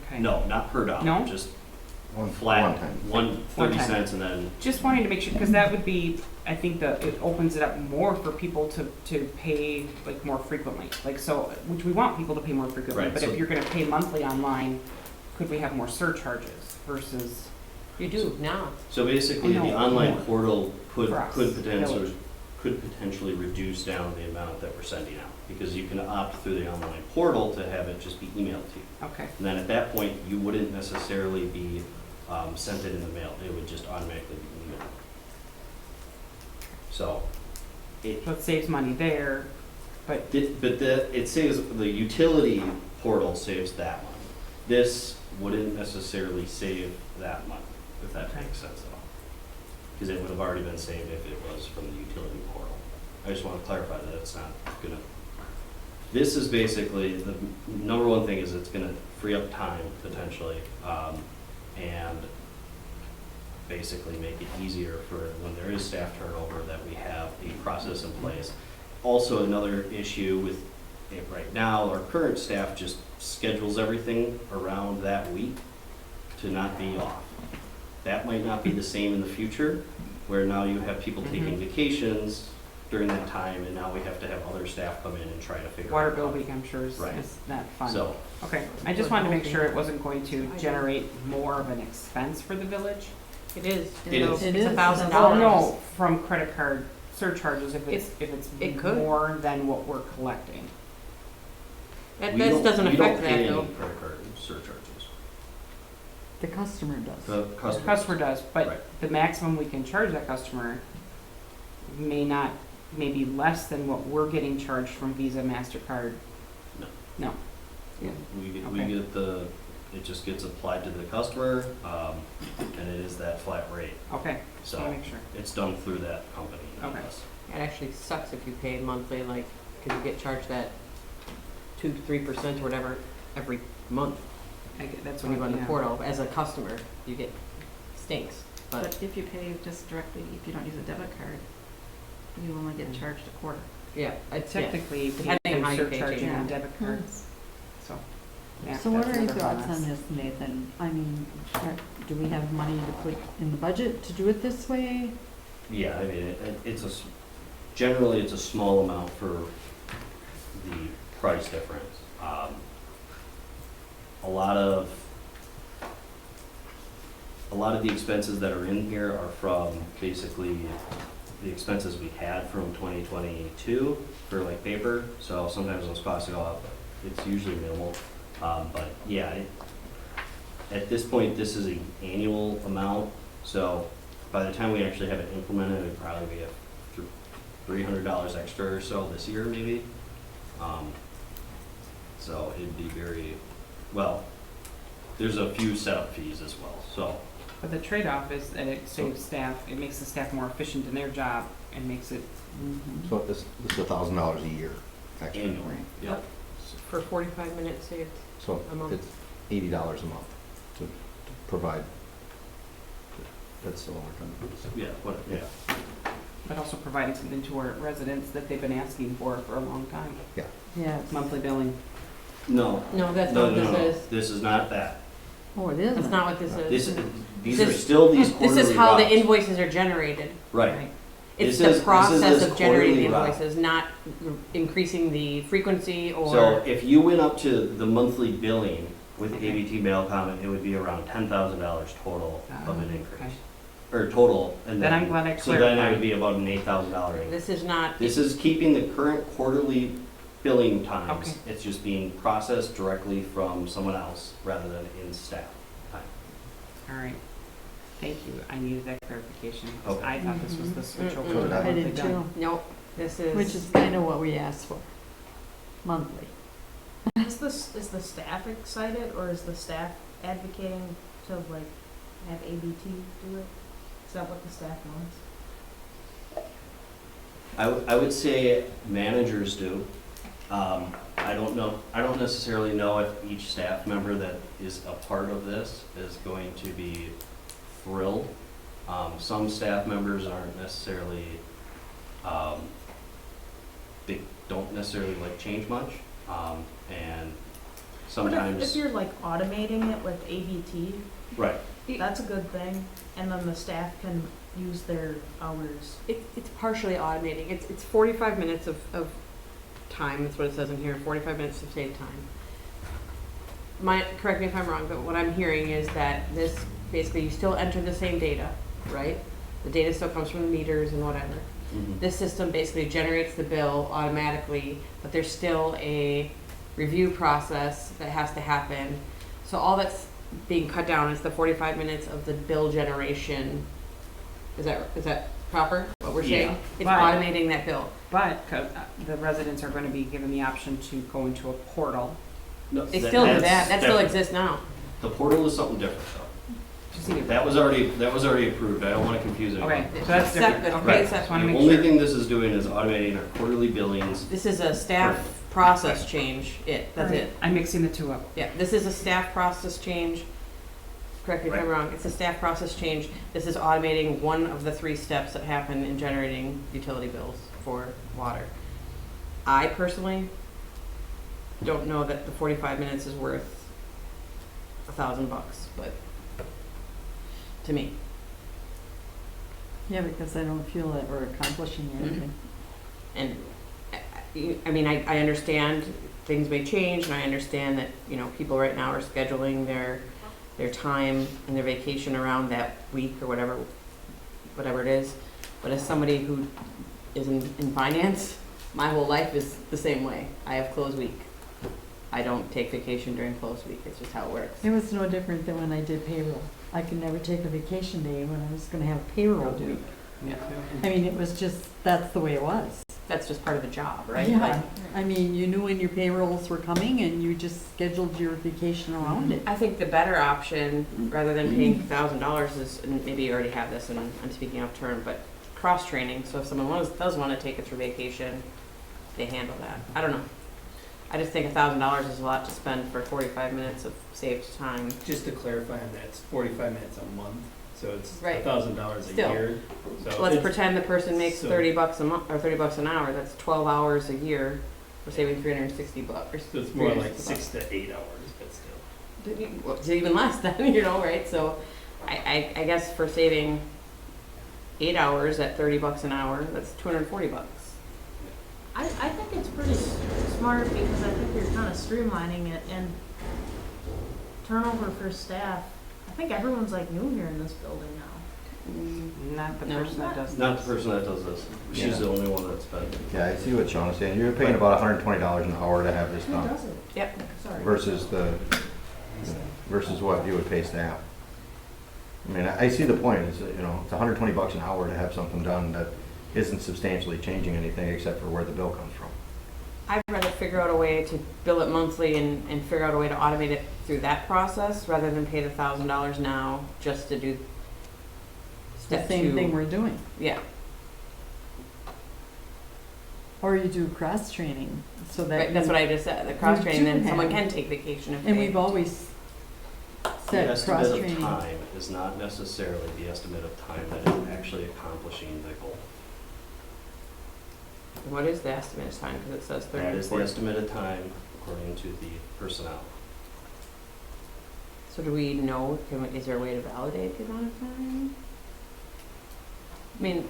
okay. No, not per dollar, No? just One flat, time. 30 time. cents and then, Just wanting to make sure, because that would be, I think that it opens it up more for people to pay like more frequently. Like so, which we want people to pay more frequently, Right, but so- if you're gonna pay monthly online, could we have more surcharges versus? You do now. so basically, I the know. online portal For us, could potentially, village. reduce down the amount that we're sending out. Because you can opt through the online portal to have it just be emailed to you. Okay, And then at that point, you wouldn't necessarily be sent it in the mail. It would just automatically be emailed. So, it, so it saves money there, but, it saves, the utility portal saves that money. This wouldn't necessarily save that money, if that Okay. makes sense at all. Because it would have already been saved if it was from the utility portal. I just want to clarify that it's not gonna, this is basically, the number one thing is it's gonna free up time potentially, and basically make it easier for when there is staff turnover, that we have a process in place. Also, another issue with it right now, our current staff just schedules everything around that week to not be off. That might not be the same in the future, where now you have people taking vacations during that time, and now we have to have other staff come in and try to figure out. water bill how- week, I'm sure is Right. not fun. So, Okay, I just wanted to make sure it wasn't going to generate more of an expense for the village. It is. It is. It It's is. Oh, $1,000. no, from credit card surcharges if It it's could. more than what we're collecting. That, we that don't- doesn't we don't affect pay that any though. credit card surcharges. The customer does. The The customer. customer does, but Right. the maximum we can charge that customer may be less than what we're getting charged from Visa, MasterCard. No. No. Yeah. We Okay. get it just gets applied to the customer, and it is that flat rate. Okay, just So wanna make sure. it's done through that company. not Okay. us. It actually sucks if you pay monthly, like, cause you get charged that 2-3% or whatever every month That's when you go on the yeah. portal. As a customer, you get stinks, but But if you pay just directly, if you don't use a debit card, you only get charged a quarter. yeah, it's, yeah. Technically, you Depending can't on how pay you pay, surcharging on yeah. debit cards, so. yeah, So what that's are your another thoughts mess. on this, Nathan? I mean, do we have money to put in the budget to do it this way? Yeah, I mean, generally, it's a small amount for the price difference. A lot of the expenses that are in here are from basically the expenses we had from 2022 for like paper. So sometimes those costs go up, it's usually minimal. But yeah, at this point, this is an annual amount. So by the time we actually have it implemented, it'd probably be $300 extra or so this year, maybe. So it'd be very, well, there's a few setup fees as well, so. But the trade-off is that it saves staff, it makes the staff more efficient in their job and makes it, So this is $1,000 a year extra. Annually, yep. For 45 minutes saved. So A month. it's $80 a month to provide. That's still our Yeah, yeah. but also providing something to our residents that they've been asking for a long time. Yeah. Monthly billing. No, No, that's no, not no, what no, this is. this is not that. Oh, it is. That's not what this This, is. these This are is- still these This quarterly is how the routes. invoices are generated. Right. It's This is the process this of generating the quarterly route. invoices, not increasing the frequency or. So if you went up to the monthly billing with ABT mail comment, it would be around $10,000 total of an increase. Okay. Or total, and Then then, I'm glad I so then it clarified. would be about an $8,000 increase. This is not, This is keeping the current quarterly billing times. Okay. It's just being processed directly from someone else rather than in staff time. All right. Thank you. I needed that clarification. 'Cause Okay. I thought this was the switch over. So did I. I did too, Nope, this is. which is kind of what we asked for, monthly. Is the staff excited, or is the staff advocating to like have ABT do it? Is that what the staff wants? I would say managers do. I don't know, I don't necessarily know if each staff member that is a part of this is going to be thrilled. Some staff members aren't necessarily, they don't necessarily like change much. And But if sometimes, you're like automating it with ABT, right, that's a good thing, and then the staff can use their hours. It's partially automating. It's 45 minutes of time, that's what it says in here, 45 minutes of saved time. Correct me if I'm wrong, but what I'm hearing is that this, basically, you still enter the same data, right? The data still comes from the meters and whatever. mhm, This system basically generates the bill automatically, but there's still a review process that has to happen. So all that's being cut down is the 45 minutes of the bill generation. Is that proper, what we're saying? Yeah. It's But- automating that bill. But the residents are going to be given the option to go into a portal. No, They still do that's that still different. exists now. The portal is something different to see though. it. That was already approved. I don't want to confuse anyone. Okay, so that's different. Separate, Okay, okay, just want to The make only sure. thing this is doing is automating our quarterly billings. This is a staff process change, that's it. I'm mixing the two up. Yeah, this is a staff process change. Correct me if I'm Right. wrong, it's a staff process change. This is automating one of the 3 steps that happen in generating utility bills for water. I personally don't know that the 45 minutes is worth $1,000, but to me. Yeah, because I don't feel that we're accomplishing anything. And I mean, I understand things may change, and I understand that, you know, people right now are scheduling their time and their vacation around that week or whatever it is. But as somebody who is in finance, my whole life is the same way. I have close week. I don't take vacation during close week. It's just how it works. It was no different than when I did payroll. I could never take a vacation day when I was gonna have payroll due. Yeah. I mean, it was just, that's the way it was. That's just part of the job, right? Yeah, I mean, you knew when your payrolls were coming and you just scheduled your vacation around it. I think the better option, rather than paying $1,000, is, and maybe you already have this, and I'm speaking off term, but cross-training. So if someone does want to take it through vacation, they handle that. I don't know. I just think $1,000 is a lot to spend for 45 minutes of saved time. Just to clarify on that, it's 45 minutes a month, so it's Right. $1,000 a Still. year. So Let's it's- pretend the person makes so- $30 a month or $30 an hour. That's 12 hours a year. We're saving $360. So it's more like $360. 6 to 8 hours, but still. Well, it's even less than, you know, right? So I guess for saving 8 hours at $30 an hour, that's $240. I think it's pretty smart because I think you're kind of streamlining it, and turnover for staff. I think everyone's like new here in this building now. Not the No. person that does. Not the person that does this. She's Yeah. the only one that's been. Yeah, I see what Sean is saying. You're paying about $120 an hour to have this Who done does it? Yep. Sorry. versus what you would pay staff. I mean, I see the point, is, you know, it's $120 an hour to have something done that isn't substantially changing anything except for where the bill comes from. I'd rather figure out a way to bill it monthly and figure out a way to automate it through that process rather than pay the $1,000 now just to do The step 2. same thing we're doing. Yeah. Or you do cross-training, so that. Right, that's you- what I just said, the cross-training, do then someone have- can take vacation if And they. we've always The said estimate of cross-training. time is not necessarily the estimate of time that is actually accomplishing the goal. What is the estimate of time, because it says 30 That to is the 40. estimate of time according to the personnel. So do we know, is there a way to validate the amount of time? I mean,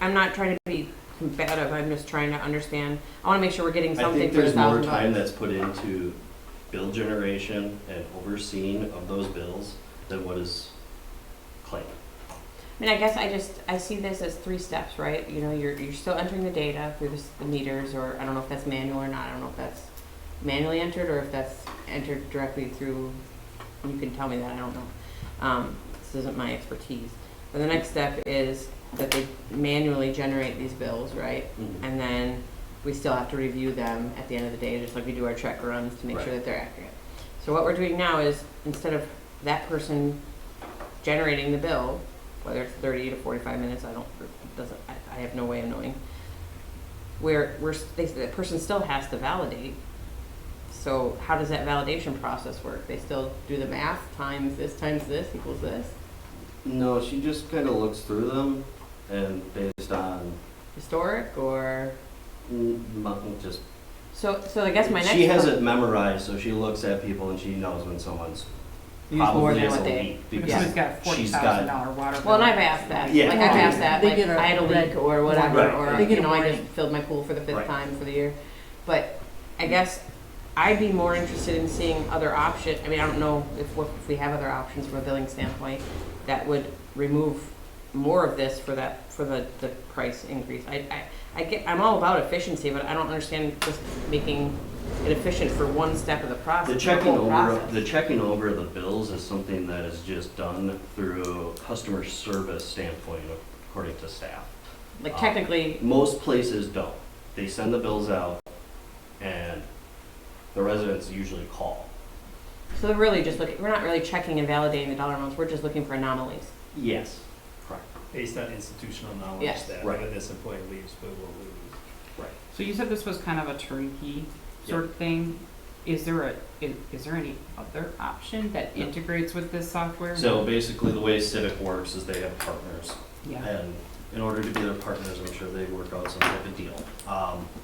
I'm not trying to be combative, I'm just trying to understand, I wanna make sure we're getting I something think for the there's more $1,000. time that's put into bill generation and overseeing of those bills than what is claimed. I mean, I guess I see this as 3 steps, right? You know, you're still entering the data through the meters, or I don't know if that's manual or not. I don't know if that's manually entered or if that's entered directly through, you can tell me that, I don't know. This isn't my expertise. But the next step is that they manually generate these bills, right? Mhm. And then we still have to review them at the end of the day, just like we do our check runs to make sure Right. that they're accurate. So what we're doing now is, instead of that person generating the bill, whether it's 30 to 45 minutes, I have no way of knowing. The person still has to validate. So how does that validation process work? They still do the math, times this equals this? No, she just kind of looks through them and based on Historic, or? just. So I guess my next. She has it memorized, so she looks at people and she knows when someone's Use more probably than is what a they. leak Because because she's got a she's $40,000 got. water bill. Well, and I've asked that. Yeah. Like, I've asked that, They like, get a I had a red leak or whatever, Right. or, They get you a know, I warning. just filled my pool for the 5th Right. time for the year. But I guess I'd be more interested in seeing other options. I mean, I don't know if we have other options from a billing standpoint that would remove more of this for the price increase. I'm all about efficiency, but I don't understand just making it efficient for one step of the process. The checking whole process. over the bills is something that is just done through customer service standpoint according to staff. Like technically, Most places don't. They send the bills out and the residents usually call. so they're really just looking, we're not really checking and validating the dollar amounts, we're just looking for anomalies. Yes, correct. Based on institutional knowledge Yes. that Right. when this employee leaves, we will lose. Right. So you said this was kind of a turnkey sort of thing. Is there any other option that integrates with this software? So basically the way Civic works is they have partners. Yeah. And in order to be their partners, I'm sure they work out some type of deal.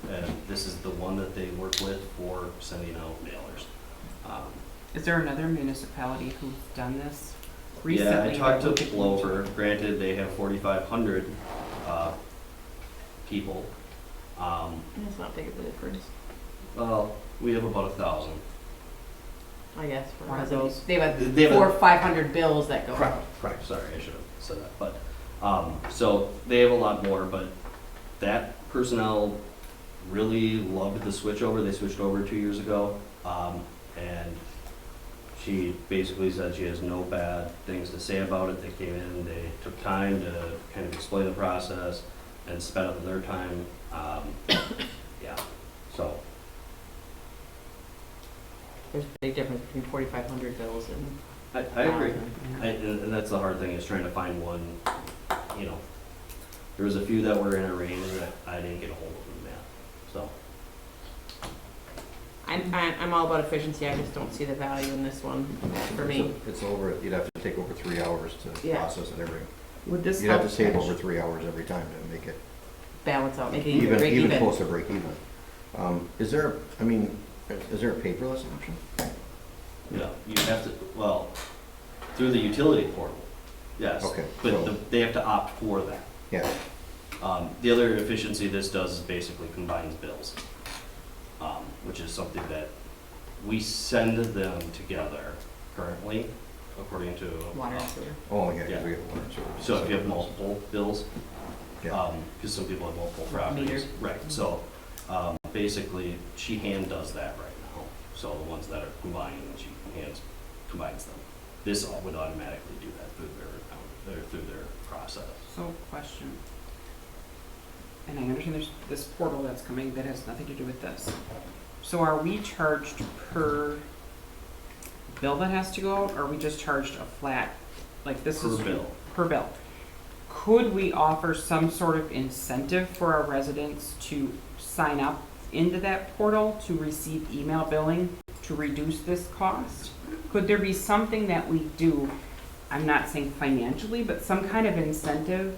And this is the one that they work with for sending out mailers. Is there another municipality who's done this recently? Yeah, I talked that we to could- Plover. Granted, they have 4,500 people. It's not big of a difference, Well, we have about 1,000. I guess, for One of residents. those- They have They have a- 400 or 500 bills that go out. Correct, sorry, I should have said that, but, so they have a lot more, but that personnel really loved the switch over, they switched over 2 years ago, and she basically said she has no bad things to say about it, they came in, they took time to kind of explain the process and spent up their time, yeah, so. There's a big difference between 4,500 bills and. I agree. 1,000. And that's the hard thing, is trying to find one, you know, there was a few that were in a range that I didn't get a hold of them yet, so. I'm all about efficiency, I just don't see the value in this one for me. It's over, you'd have to take over 3 hours to Yeah. process it every, Would this you'd have help to save catch- over 3 hours every time to make it Balance out, making it break even even. close to break even. Is there a paperless option? Yeah, you have to, well, through the utility portal, yes. Okay, But so- they have to opt for that. Yeah, The other efficiency this does is basically combines bills, which is something that we send them together currently, according to. Water and sewer. oh, yeah, Yeah. because we have water and sewer. So if you have multiple bills, Yeah, because some people have multiple properties. Meter. Right, so, basically, she hand does that right now. So the ones that are combined, she combines them. This would automatically do that through their account, or through their process. So, question. And I understand there's this portal that's coming that has nothing to do with this. So are we charged per bill that has to go out, or are we just charged a flat, like this is? Per bill. Per bill. Could we offer some sort of incentive for our residents to sign up into that portal to receive email billing to reduce this cost? Could there be something that we do, I'm not saying financially, but some kind of incentive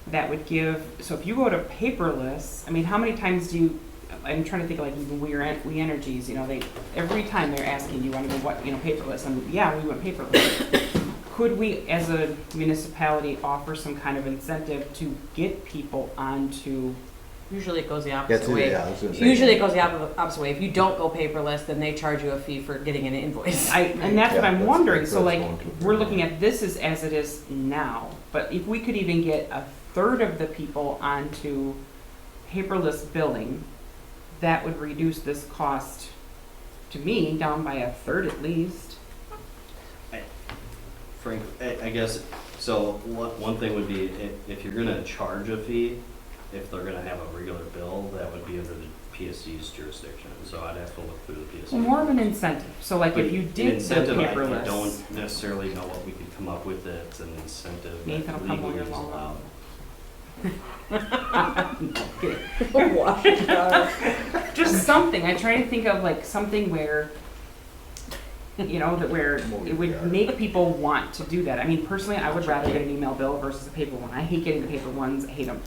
that would give, so if you go to paperless, I mean, how many times do you, I'm trying to think, like even We Energies, you know, every time they're asking, you want to go paperless, and yeah, we went paperless. Could we, as a municipality, offer some kind of incentive to get people onto? Usually it goes the yeah, opposite way. I was gonna say. Usually it goes the opposite way. If you don't go paperless, then they charge you a fee for getting an invoice. And that's what Yeah, I'm that's- wondering, that's so like, going to- we're looking at this as it is now. But if we could even get a third of the people onto paperless billing, that would reduce this cost, to me, down by a third at least. Frank, I guess, so one thing would be, if you're gonna charge a fee, if they're gonna have a regular bill, that would be under the PSC's jurisdiction, so I'd have to look through the PSC. Well, more of an incentive, so like if you An did the incentive, I paperless. don't necessarily know what we could come up with that's an incentive Nathan that will come legally over is your allowed. Wash it out. Just something, I try to think of like something where, you know, that where it would make people want to do that. I mean, personally, I would rather get an email bill versus a paper one. I hate getting the paper ones, I hate them.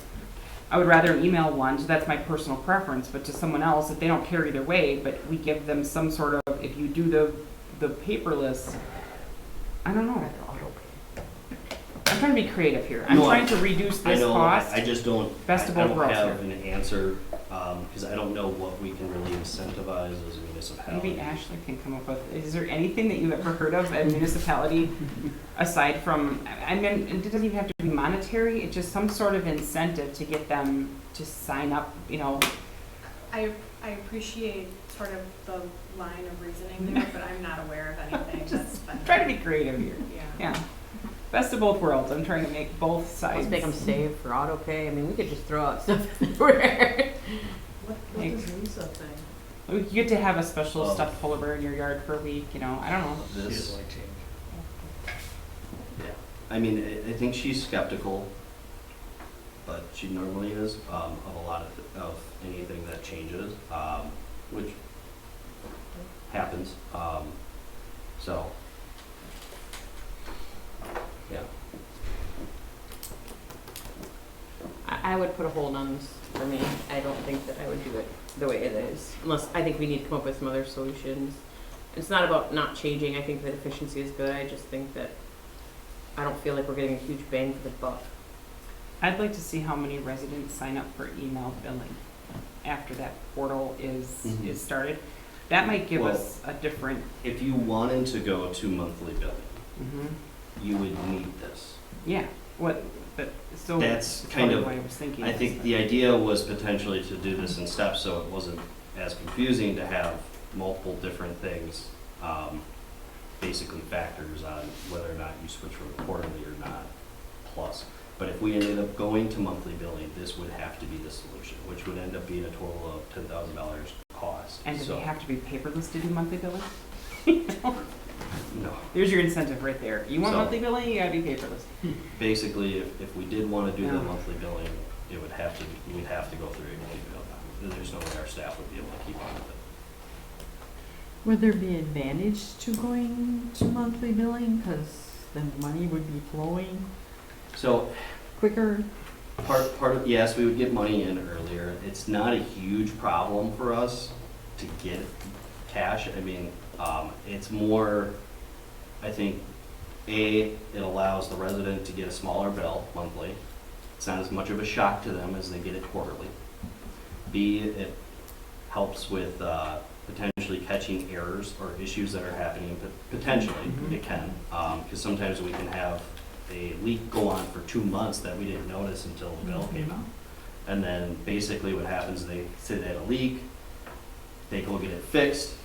I would rather an email one, so that's my personal preference, but to someone else, if they don't care either way, but we give them some sort of, if you do the paperless, I don't know. I'm trying to be creative here. I'm No, trying to reduce I this know, cost. I just don't, Best of I both don't worlds have here. an answer, because I don't know what we can really incentivize as a municipality. Maybe Ashley can come up with, is there anything that you've ever heard of at a municipality aside from, I mean, it doesn't even have to be monetary, it's just some sort of incentive to get them to sign up, you know. I appreciate sort of the line of reasoning there, but I'm not aware of anything that's been. Try to be creative here. Yeah. Yeah. Best of both worlds. I'm trying to make both sides. Let's make them save for auto pay. I mean, we could just throw out stuff everywhere. What does Lisa think? You get to have a special Oh. stuffed polar bear in your yard for a week, you know, I don't know. She This, doesn't like change. yeah, I mean, I think she's skeptical, but she normally is, of a lot of anything that changes, which happens, so. Yeah, I would put a hold on this for me. I don't think that I would do it the way it is, unless I think we need to come up with some other solutions. It's not about not changing. I think that efficiency is good. I just think that I don't feel like we're getting a huge bang for the buck. I'd like to see how many residents sign up for email billing after that portal is Mhm. started. That might give Well- us a different, if you wanted to go to monthly billing, you would need this. yeah, what, but, so. That's that's kind probably of- what I was thinking. I think the idea was potentially to do this in steps, so it wasn't as confusing to have multiple different things, basically factors on whether or not you switch from quarterly or not, plus. But if we ended up going to monthly billing, this would have to be the solution, which would end up being a total of $10,000 cost. And do So, they have to be paperless to do monthly billing? no. There's your incentive right there. You want So- monthly billing, you gotta be paperless. Basically, if we did want to do the Yeah. monthly billing, it would have to, we'd have to go through a monthly bill. There's no way our staff would be able to keep on with it. Would there be advantage to going to monthly billing? Because then money would be flowing So quicker. part of, yes, we would get money in earlier. It's not a huge problem for us to get cash. I mean, it's more, I think, A, it allows the resident to get a smaller bill monthly. It's not as much of a shock to them as they get it quarterly. B, it helps with potentially catching errors or issues that are happening, potentially, it can. Because sometimes we can have a leak go on for 2 months that we didn't notice until the bill came out. And then basically what happens, they say they had a leak, they go get it fixed,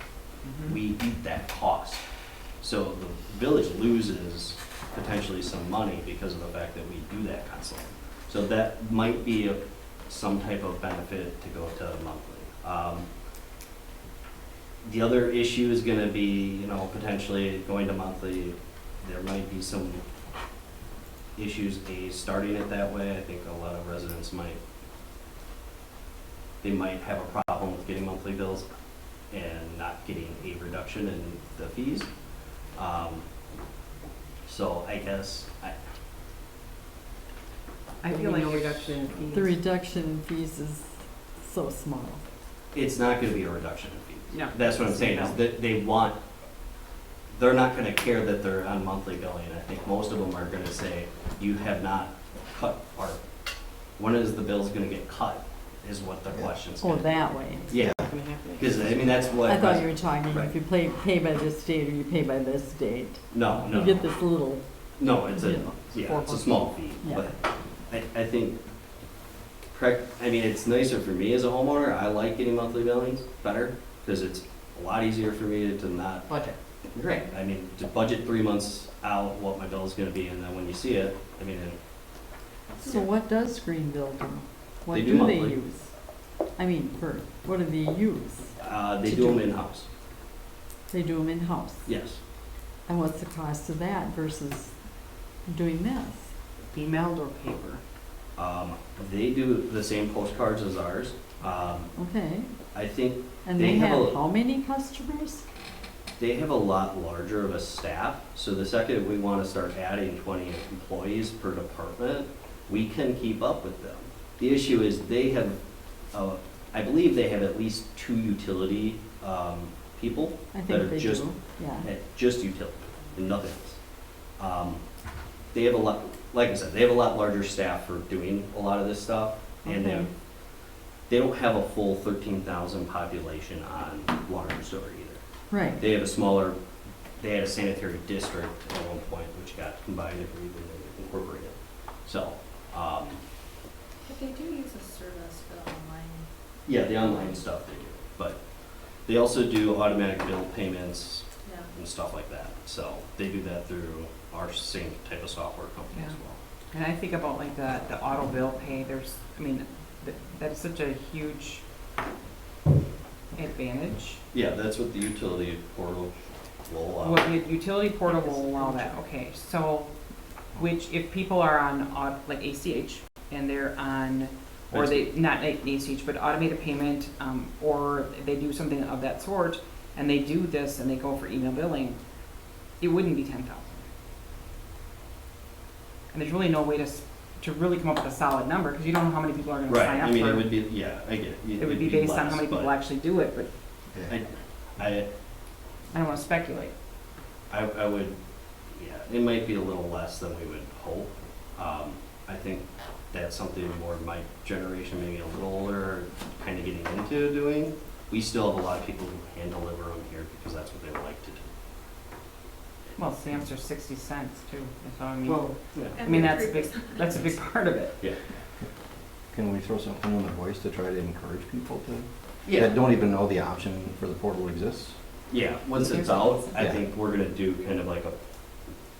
we eat that cost. So the village loses potentially some money because of the fact that we do that constantly. So that might be some type of benefit to go to monthly. The other issue is gonna be, you know, potentially going to monthly, there might be some issues, starting it that way. I think a lot of residents might have a problem with getting monthly bills and not getting a reduction in the fees. So I guess, I feel like no if- reduction in fees. The reduction in fees is so small. it's not gonna be a reduction in fees. No. That's what I'm saying, is that they're not gonna care that they're on monthly billing. I think most of them are gonna say, you have not cut, or when is the bills gonna get cut, is what the question's Oh, gonna be. that way. Yeah, Gonna happen. because, I mean, that's what. I thought you were talking Right. if you pay by this date or you pay by this date. No, no. You get this little, No, it's a you know. Yeah, it's a small fee, but I think, I mean, it's nicer for me as a homeowner. I like getting monthly billings better, because it's a lot easier for me to not, Budget. right, I mean, to budget 3 months out what my bill is gonna be, and then when you see it, I mean, So what does Greenville do? What They do do they monthly. use? I mean, what do they use? they To do them do- in-house, They do them in-house. yes. And what's the cost of that versus doing this? Emailed or paper? They do the same postcards as ours. Okay, I think and They they have have a- how many customers? they have a lot larger of a staff, so the second we want to start adding 20 employees per department, we can keep up with them. The issue is they have, I believe they have at least 2 utility people I that think are they just, do, yeah. just utility and nothing else. They have a lot, like I said, they have a lot larger staff for doing a lot of this stuff, and Okay. they don't have a full 13,000 population on water and sewer either. Right, They have a smaller, they had a sanitary district at one point, which got combined and incorporated. So, But they do use a service for the online. yeah, the online stuff they do, but they also do automatic bill payments Yeah. and stuff like that. So they do that through our same type of software company as Yeah. well. And I think about like the auto bill pay, I mean, that's such a huge advantage. Yeah, that's what the utility portal will allow. Well, the utility portal will allow that, okay, so, which if people are on, like ACH, and they're on, or they, not like ACH, but automated payment, or they do something of that sort, and they do this and they go for email billing, it wouldn't be 10,000. And there's really no way to really come up with a solid number, because you don't know how many people are gonna Right, sign up I mean, it for. would be, yeah, I get it. It would be based on how many people actually do it, but I don't wanna speculate. I would, yeah, it might be a little less than we would hope. I think that's something more my generation, maybe a little older, kind of getting into doing. We still have a lot of people who hand deliver them here because that's what they would like to do. Well, stamps are 60 cents too, so I mean, Well, yeah. I mean, that's a big part of it. Yeah. Can we throw something in the voice to try to encourage people to, Yeah. that don't even know the option for the portal exists? Yeah, once it's out, I Yeah. think we're gonna do kind of like a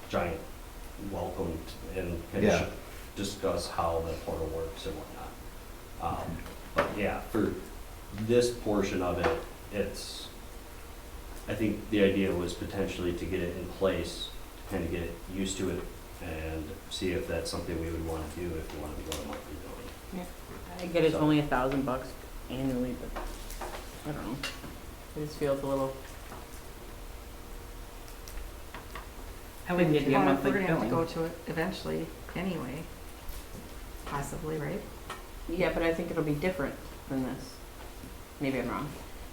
giant welcome and kind Yeah. of discuss how the portal works and whatnot. But yeah, for this portion of it, I think the idea was potentially to get it in place, to kind of get used to it and see if that's something we would want to do if we wanted to go to monthly billing. I get it's only $1,000 annually, but I don't know. It just feels a little. I like the idea of monthly We're gonna have to billing. go to it eventually anyway, possibly, right? Yeah, but I think it'll be different than this. Maybe I'm wrong,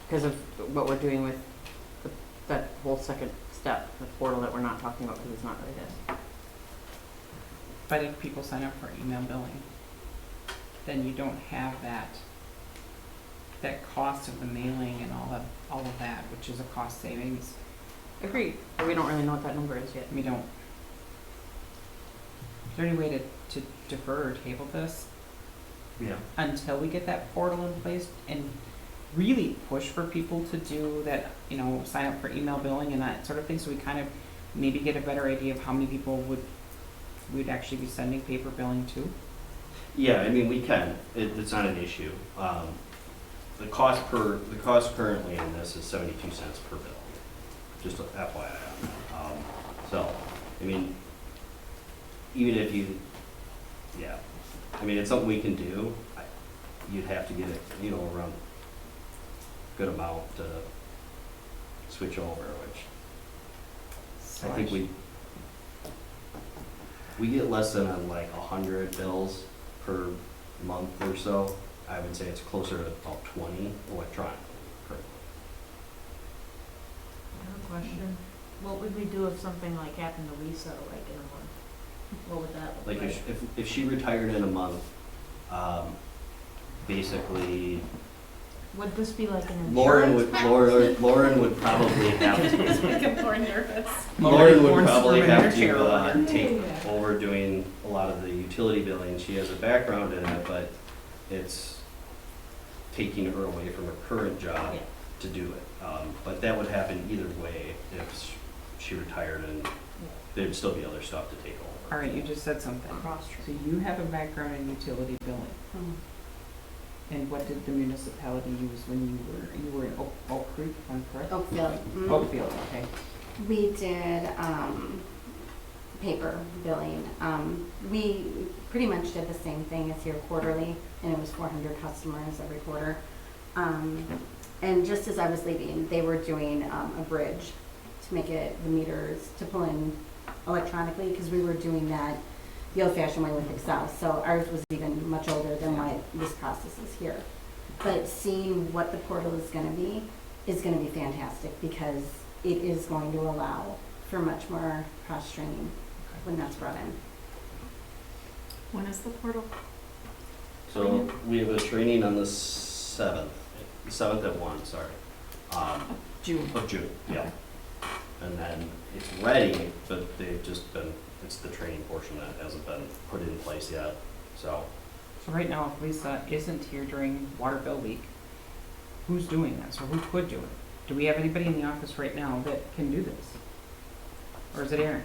because of what we're doing with that whole second step, the portal that we're not talking about because it's not really this. But if people sign up for email billing, then you don't have that cost of the mailing and all of that, which is a cost savings. Agreed, but we don't really know what that number is yet. We don't. Is there any way to defer or table this Yeah. until we get that portal in place and really push for people to do that, sign up for email billing and that sort of thing, so we kind of maybe get a better idea of how many people we'd actually be sending paper billing to? Yeah, I mean, we can, it's not an issue. The cost currently in this is 72 cents per bill, just a FYI on that. So, I mean, even if yeah, I mean, it's something we can do. You'd have to get it, around good amount to switch over, which I think we get less than 100 bills per month or so. I would say it's closer to about 20 electronically currently. I have a question. What would we do if something like happened to Lisa, like in a month? What would that look Like like? if she retired in a month, basically Would this be like an Lauren insurance would, Lauren would probably have to, It's making Lauren nervous. Lauren would Lauren's probably squirming in have her chair over to, here. take over doing a lot of the utility billing. She has a background in it, but it's taking her away from her current job Yeah. to do it. But that would happen either way if she retired, and there'd still be other stuff to take over. All right, you just said something. Cross So you have a background in utility billing. And what did the municipality use when you were in Oak Creek, if I'm correct? Oakville. Oakfield, okay. We did paper billing. We pretty much did the same thing as here quarterly, and it was 400 customers every quarter. And just as I was leaving, they were doing a bridge to make it the meters to pull in electronically, because we were doing that the old-fashioned way with Excel. So ours was even much older than what this process is here. But seeing what the portal is going to be fantastic, because it is going to allow for much more cross-training when that's brought in. When is the portal? So we have a training on the 7th at 1, sorry. June. Of June, yeah. And then it's ready, but they've just been, it's the training portion that hasn't been put in place yet, so. So right now, if Lisa isn't here during water bill week, who's doing this, or who could do it? Do we have anybody in the office right now that can do this? Or is it Aaron?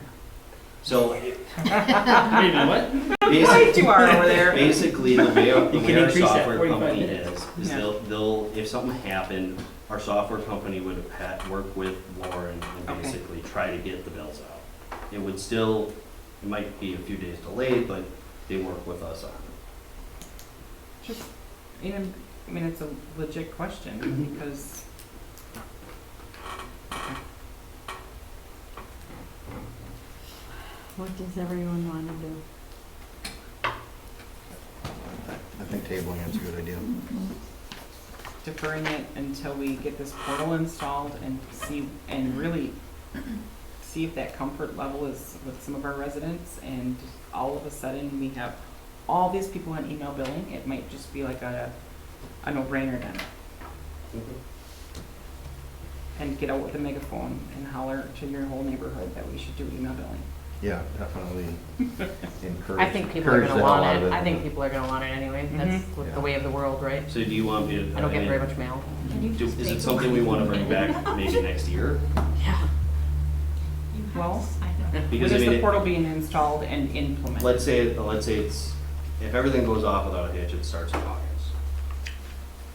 So, You know what? Right you are over there. basically, the way our You can increase that software 45 company minutes. is Yeah. they'll, if something happened, our software company would work with Lauren and Okay. basically try to get the bills out. It would still, it might be a few days delayed, but they work with us on it. Just, I mean, it's a legit question, because What does everyone want to do? I think tabling is a good idea. deferring it until we get this portal installed and see, and really see if that comfort level is with some of our residents, and all of a sudden we have all these people on email billing, it might just be like a no-brainer then. And get out with a megaphone and holler to your whole neighborhood that we should do email billing. Yeah, definitely encourage. I think people are encourage gonna the hell want out it. of I think people are gonna want it anyway. That's with the way of the world, right? So do you want me to? I don't get very much mail. Is it something we want to bring back maybe next year? Yeah. Well, Because when I is mean, the portal being installed and implemented? let's say it's, if everything goes off without a hitch, it starts in August.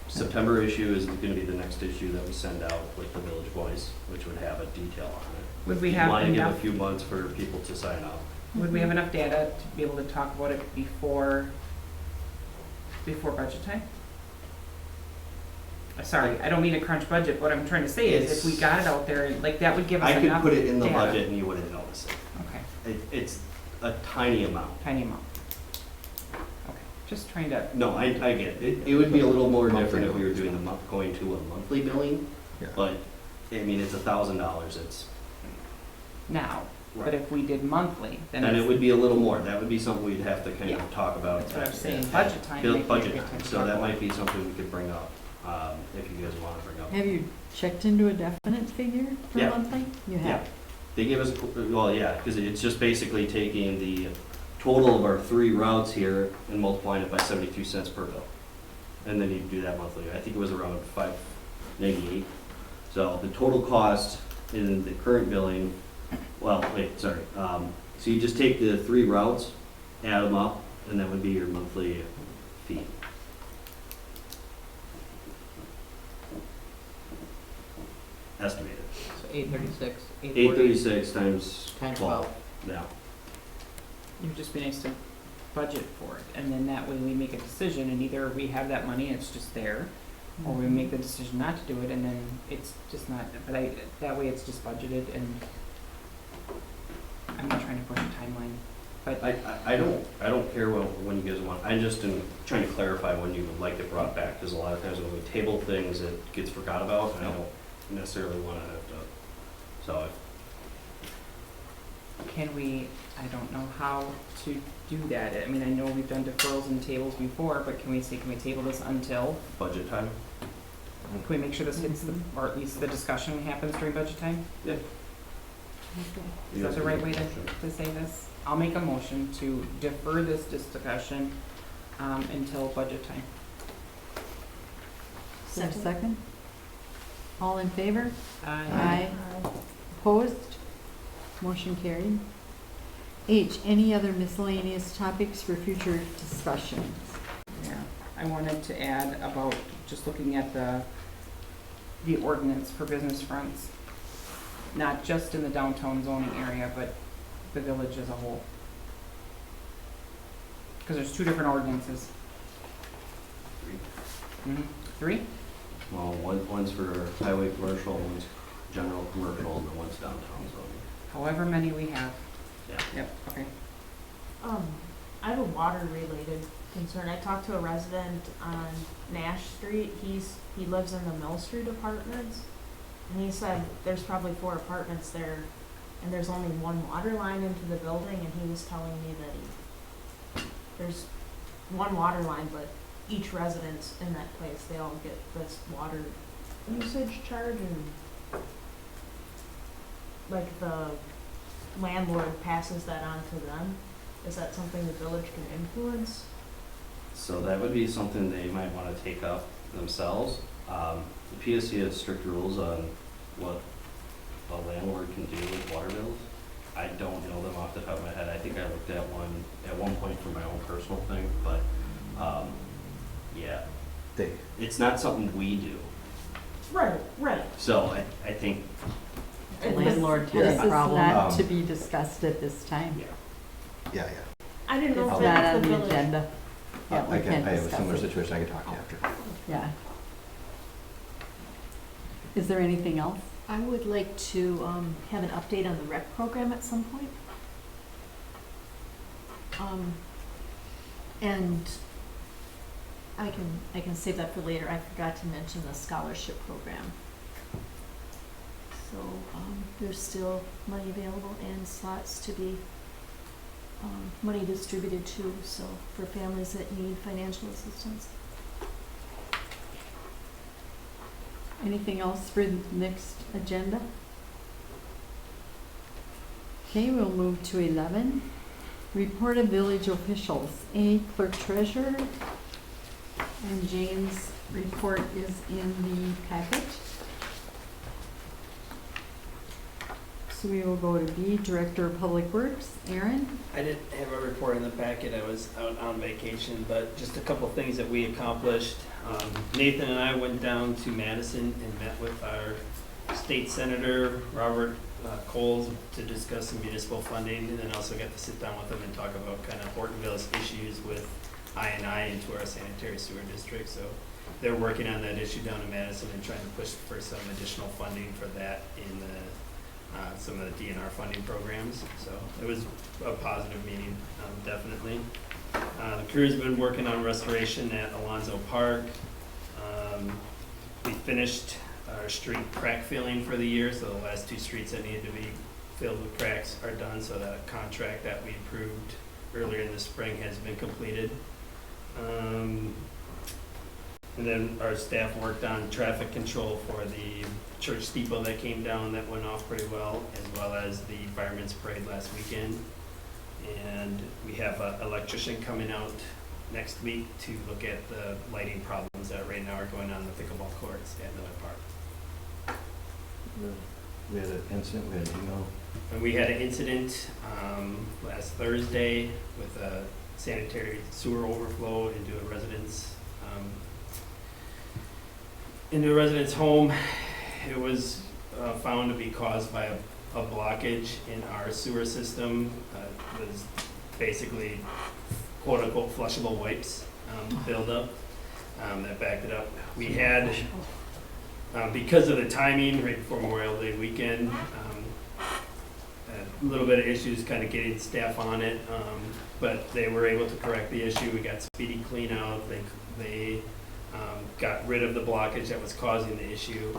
September issue is gonna be the next issue that we send out with the Village Voice, which would have a detail on it. Would we You have want to give a enough, few months for people to sign up. would we have enough data to be able to talk about it before budget time? Sorry, I don't mean to crunch budget. What I'm trying to say is if we got it out there, like, that would give us I enough could put it in the data. budget and you wouldn't notice it. Okay, It's a tiny amount. tiny amount. Okay, just trying to, No, I get it. It would be a little more different if we were doing going to a monthly billing, Yeah. but, I mean, it's $1,000, it's, now, but if we did monthly, then and it it's, would be a little more. That would be something we'd have to kind Yeah. of talk about. that's what I'm saying, budget time. Bill- might be a Budget good time, time to so talk that about might it. be something we could bring up, if you guys want to bring up. Have you checked into a definite figure for Yeah. monthly? You Yeah. have. They gave us, well, yeah, because it's just basically taking the total of our 3 routes here and multiplying it by 72 cents per bill. And then you do that monthly. I think it was around $5.98. So the total cost in the current billing, well, wait, sorry. So you just take the 3 routes, add them up, and that would be your monthly fee. Estimated. So 836, 836 times Times 12. Yeah. It would just be nice to budget for it, and then that way we make a decision, and either we have that money and it's just there, or we make the decision not to do it, and then it's just not, but that way it's just budgeted, and I'm not trying to push a timeline, but I don't care when you guys want. I'm just trying to clarify when you would like it brought back, because a lot of times when we table things, it gets forgot about, and I don't necessarily want to have to, so can we, I don't know how to do that. I mean, I know we've done deferrals and tables before, but can we say, can we table this until? budget time. Can we make sure this hits the, or at least the discussion happens during budget time? Yeah. Is that the right way to say this? I'll make a motion to defer this discussion until budget time. Is there a second? All in favor? Aye. Opposed? Motion carried. H, any other miscellaneous topics for future discussions? Yeah, I wanted to add about just looking at the ordinance for business fronts, not just in the downtown zoning area, but the village as a whole. Because there's two different ordinances. Three? Well, one's for highway commercial, one's general commercial, and one's downtown zoning. However many we have. Yeah. Yep, okay. I have a water related concern. I talked to a resident on Nash Street. He lives in the Mill Street apartments. And he said there's probably 4 apartments there and there's only one water line into the building, and he was telling me that there's one water line, but each residence in that place, they all get this water usage charge, and like the landlord passes that on to them. Is that something the village can influence? So that would be something they might want to take up themselves. The PSC has strict rules on what a landlord can do with water bills. I don't know them off the top of my head. I think I looked at one point for my own personal thing, but yeah, it's not something we do. Right. So I think The landlord-tenant problem not to be discussed at this time. Yeah. I didn't know It's if not that's on the the village. agenda. Yeah, we I can't have a discuss similar it. situation, I can talk to you after. Yeah. Is there anything else? I would like to have an update on the rec program at some point. And I can save that for later. I forgot to mention the scholarship program. So there's still money available and slots to be money distributed to, so for families that need financial assistance. Anything else for the next agenda? Okay, we'll move to 11. Report of village officials. A, clerk treasurer. And Jane's report is in the packet. So we will go to B, Director of Public Works. Aaron? I didn't have a report in the packet, I was out on vacation, but just a couple things that we accomplished. Nathan and I went down to Madison and met with our state senator, Robert Coles, to discuss some municipal funding, and then also got to sit down with him and talk about kind of Hortonville's issues with I&I into our sanitary sewer district. So they're working on that issue down in Madison and trying to push for some additional funding for that in some of the DNR funding programs. So it was a positive meeting, definitely. The crew's been working on restoration at Alonzo Park. We finished our street crack filling for the year, so the last 2 streets that needed to be filled with cracks are done, so that contract that we approved earlier in the spring has been completed. And then our staff worked on traffic control for the church steeple that came down that went off pretty well as the fireman's parade last weekend. And we have an electrician coming out next week to look at the lighting problems that right now are going on in the pickleball courts at Miller Park. We had an incident, we had an email. And we had an incident last Thursday with a sanitary sewer overflow into a residence home. It was found to be caused by a blockage in our sewer system. It was basically quote unquote flushable wipes buildup that backed it up. We had, because of the timing right before Memorial Day weekend, a little bit of issues kind of getting staff on it, but they were able to correct the issue. We got speedy clean out. They got rid of the blockage that was causing the issue,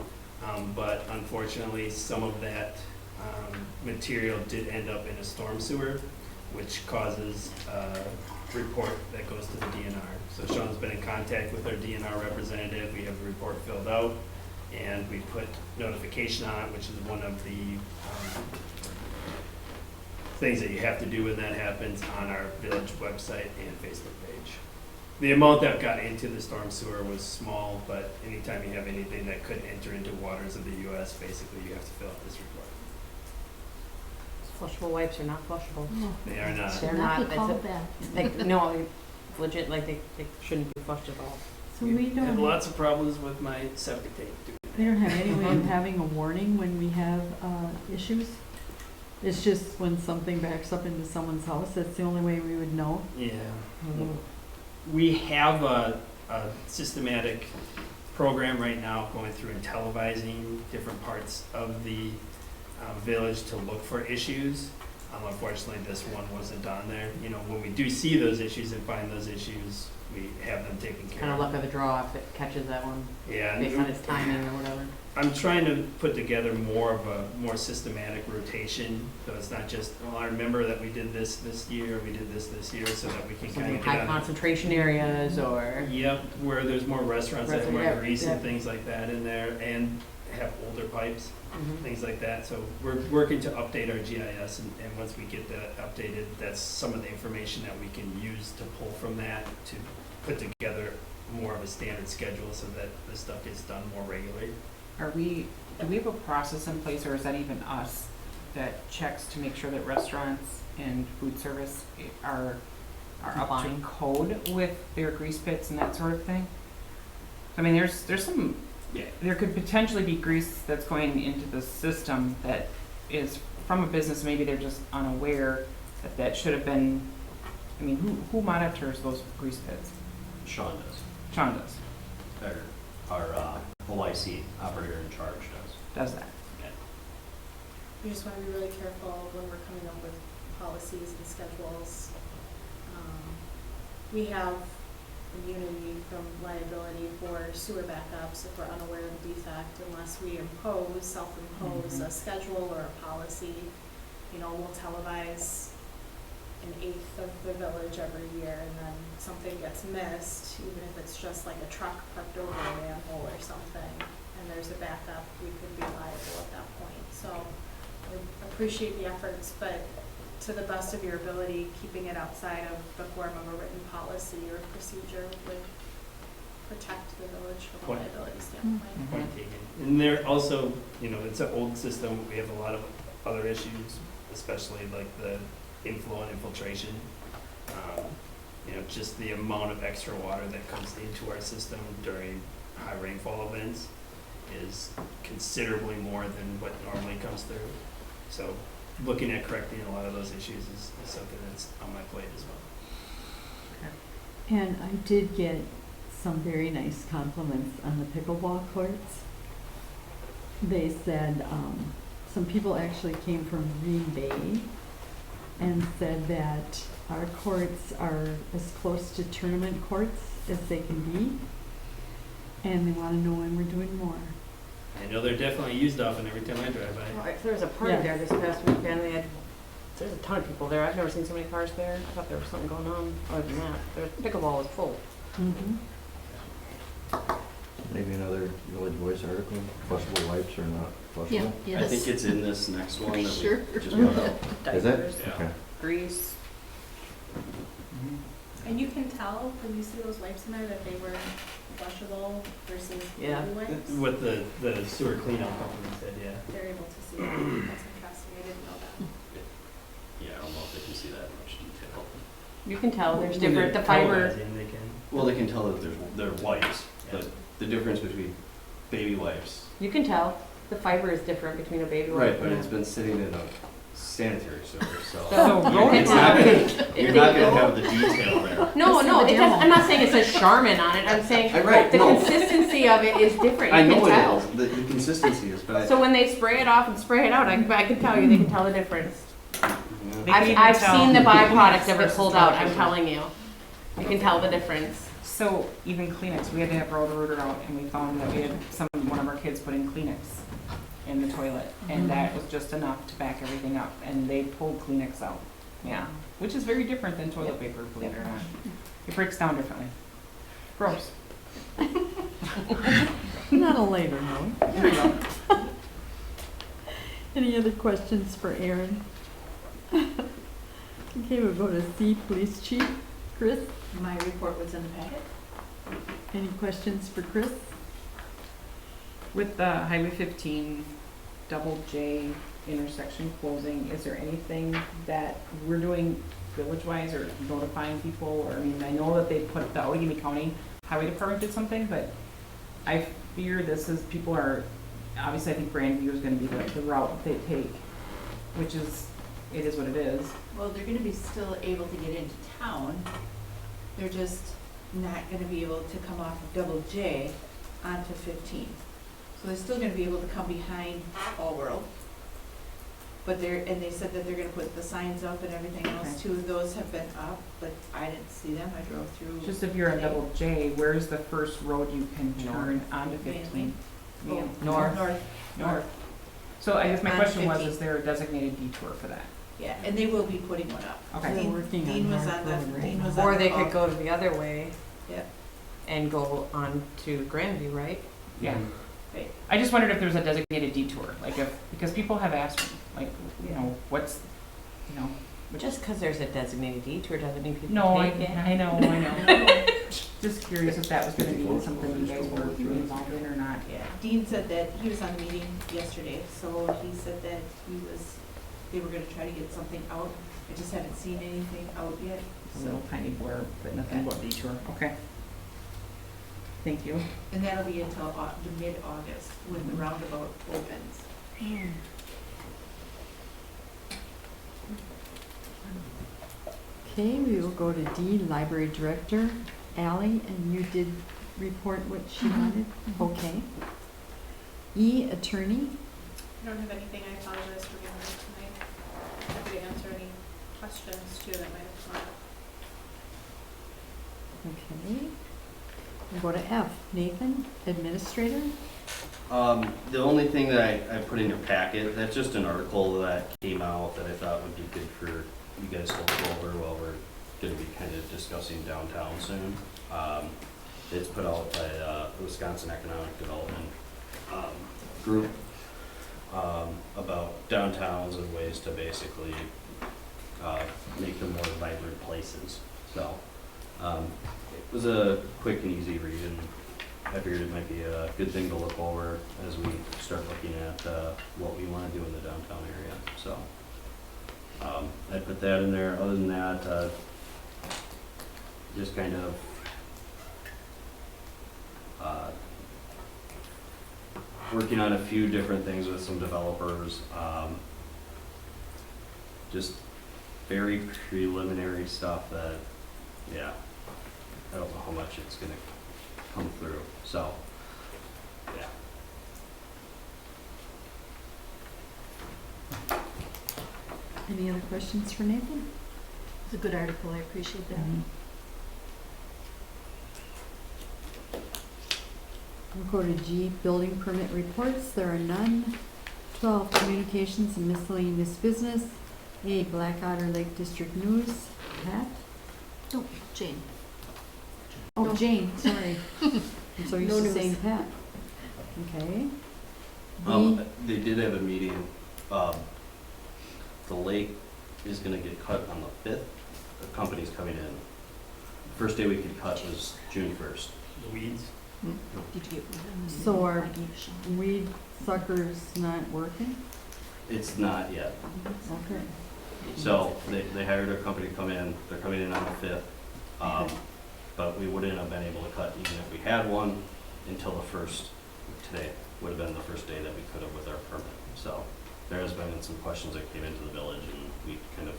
but unfortunately some of that material did end up in a storm sewer, which causes report that goes to the DNR. So Sean's been in contact with our DNR representative, we have the report filled out, and we put notification on it, which is one of the things that you have to do when that happens on our village website and Facebook page. The amount that got into the storm sewer was small, but anytime you have anything that could enter into waters of the US, basically you have to fill out this report. Flushable wipes are not flushable. They are not. They're Not not, be that's called it. that. Like, no, it's legit, like, they shouldn't be flushed at all. So we I have don't, lots of problems with my septic tank. we don't have any way of having a warning when we have issues? It's just when something backs up into someone's house, that's the only way we would know? Yeah. We have a systematic program right now going through and televising different parts of the village to look for issues. Unfortunately, this one wasn't on there. You know, when we do see those issues and find those issues, we have them taken care Kind of of. luck of the draw if it catches that one, Yeah, based on its timing or whatever. I'm trying to put together more of a more systematic rotation, so it's not just, well, I remember that we did this year, we did this year, so that we can kind Something of high get on. concentration areas or. Yep, where there's more restaurants that have more Yeah, grease yeah. and things like that in there, and have older pipes, Mhm. things like that. So we're working to update our GIS, and once we get that updated, that's some of the information that we can use to pull from that to put together more of a standard schedule so that this stuff gets done more regularly. Do we have a process in place, or is that even us, that checks to make sure that restaurants and food service are up to Complying. code with their grease pits and that sort of thing? I mean, there's some, there could potentially be grease that's going into the system that is from a business, maybe they're just unaware that should have been, I mean, who monitors those grease pits? Sean does. Sean does, Our OIC operator in charge does. that. We just want to be really careful when we're coming up with policies and schedules. We have immunity from liability for sewer backups if we're unaware of defect, unless we self-impose a schedule or a policy. You know, we'll televise an eighth of the village every year, and then something gets missed, even if it's just like a truck parked over a manhole or something, and there's a backup, we could be liable at that point. So I appreciate the efforts, but to the best of your ability, keeping it outside of the form of a written policy or procedure would protect the village from a Point. liability standpoint. Point taken. And there also, you know, it's an old system, we have a lot of other issues, especially like the inflow and infiltration. You know, just the amount of extra water that comes into our system during high rainfall events is considerably more than what normally comes through. So looking at correcting a lot of those issues is something that's on my plate as well. And I did get some very nice compliments on the pickleball courts. They said, some people actually came from Green Bay and said that our courts are as close to tournament courts as they can be, and they want to know when we're doing more. I know they're definitely used often every time I drive by. Well, there was a party Yeah. there this past weekend, there's a ton of people there, I've never seen so many cars there, I thought there was something going on, other than that, the pickleball was full. Mm-hmm. Maybe another Village Voice article, flushable wipes are not Yeah, flushable? yes. I think it's in this next one that we Sure. just put out. Is Diapers, it? Yeah. Okay. grease. And you can tell when you see those wipes in there that they were flushable versus Yeah. baby wipes. What the sewer cleanout company said, yeah. They're able to see that. That's interesting. I didn't know that. Yeah, I don't know if they can see that much detail. You can tell, there's When they're different, the fiber, televising, they can. Well, they can tell that they're wipes, Yeah. but the difference between baby wipes. you can tell, the fiber is different between a baby wipe Right, and but a. it's been sitting in a sanitary sewer, so. So, It's not gonna, you're not gonna have the detail there. No, Let's no, see the it does, demo. I'm not saying it says Charmin on it, I'm saying Right, the no. consistency of it is different, I you can know tell. it is, the consistency is, but I. So when they spray it off and spray it out, I can tell you, they can tell the difference. Yeah. They can even I've tell seen the byproduct Kleenex of it versus pulled out, toilet I'm paper. telling you. You can tell the difference. So even Kleenex, we had to have Roto-Rooter out, and we found that we had one of our kids put in Kleenex in the toilet, and that was just enough to back everything up, and they pulled Kleenex out. Yeah, which is very different than toilet paper, believe it or not. It breaks down differently. Gross. Not a later note. There we go. Any other questions for Aaron? Okay, we'll go to C, Police Chief. Chris, My report was in the packet. any questions for Chris? With the Highway 15 double J intersection closing, is there anything that we're doing village-wise or notifying people? Or, I mean, I know that they put, the Outagamie County Highway Department did something, but I fear this is, people are, obviously I think Grandview is gonna be the route they take, which is, it is what it is. Well, they're gonna be still able to get into town. They're just not gonna be able to come off of Double J onto 15. So they're still gonna be able to come behind All World. But and they said that they're gonna put the signs up and everything else Okay. too. Those have been up, but I didn't see them. I drove through. Just if you're on today. double J, where's the first road you can turn onto Mainly. 15? Oh, North. North. So I guess my On question was, 15. is there a designated detour for that? Yeah, and they will be putting one up. Okay. They're working on Dean was North on the, Road right Dean now. was on Or the they call. could go the other way Yep. and go on to Grandview, right? Yeah. Right. I just wondered if there's a designated detour, like if, because people have asked me, like, you know, what's, you know. Just because there's a designated detour doesn't mean people No, take it. I know. Just curious if that was gonna be something you guys were involved in or not. Yeah, Dean said that he was on the meeting yesterday, so he said that they were gonna try to get something out. I just haven't seen anything out yet, A so. little tiny blurb, but nothing about detour. Okay. Thank you. And that'll be until the mid-August when the roundabout opens. Okay, we will go to D, Library Director. Ally, and you did report what she wanted? Okay. E, Attorney. I don't have anything. I apologize for being late tonight. Happy to answer any questions too that might have come up. Okay. We'll go to F, Nathan, Administrator. The only thing that I put in your packet, that's just an article that came out that I thought would be good for you guys to look over while we're gonna be kind of discussing downtown soon. It's put out by the Wisconsin Economic Development Group about downtowns and ways to basically make them more vibrant places. So it was a quick and easy read, and I figured it might be a good thing to look over as we start looking at what we want to do in the downtown area. So I put that in there. Other than that, just kind of working on a few different things with some developers. Just very preliminary stuff that, yeah, I don't know how much it's gonna come through, so, yeah. Any other questions for Nathan? It's a good article, I appreciate that. We'll go to G, Building Permit Reports. There are none. 12, Communications and Miscellaneous Business. A, Black Otter Lake District News. Pat? Oh, Jane. Oh, No. Jane, sorry. I'm so used No to news. saying Pat. Okay. They did have a meeting. The lake is gonna get cut on the 5th. The company's coming in. First day we could cut was June 1st. The weeds. Did you get? So are weed suckers not working? It's not yet. Okay. So they hired a company to come in. They're coming in on the 5th. But we wouldn't have been able to cut even if we had one until the 1st. Today would have been the first day that we could have with our permit. So there has been some questions that came into the village, and we kind of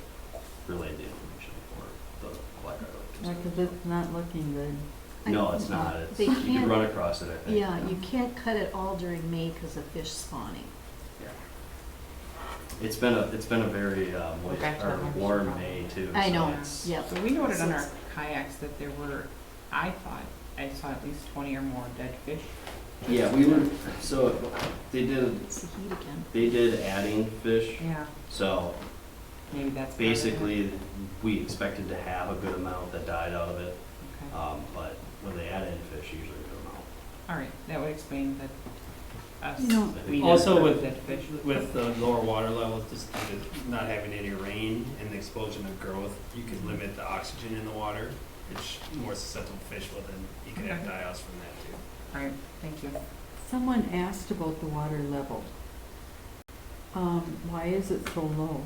relayed the information for the Black Otter Lake. Yeah, 'cause it's not looking good. No, it's not. It's, They you can can't- run across it, I think. Yeah, you can't cut it all during May because of fish spawning. It's been a very moist, Okay. or warm May too. I so know, it's- yep. So we noted on our kayaks that there were, I thought, I saw at least 20 or more dead fish. Yeah, we were, so they did, It's the heat again. they did adding fish. Yeah. So maybe that's. part of it. Basically, we expected to have a good amount that died out of it, Okay. but when they add in fish, usually a good amount. All right, that would explain that us. You know, we didn't Also expect with, that fish. with the lower water levels, just due to not having any rain and the explosion of growth, you can limit the oxygen in the water, which more susceptible fish will, then you can have Okay. die-offs from that too. All right, thank you. Someone asked about the water level. Why is it so low?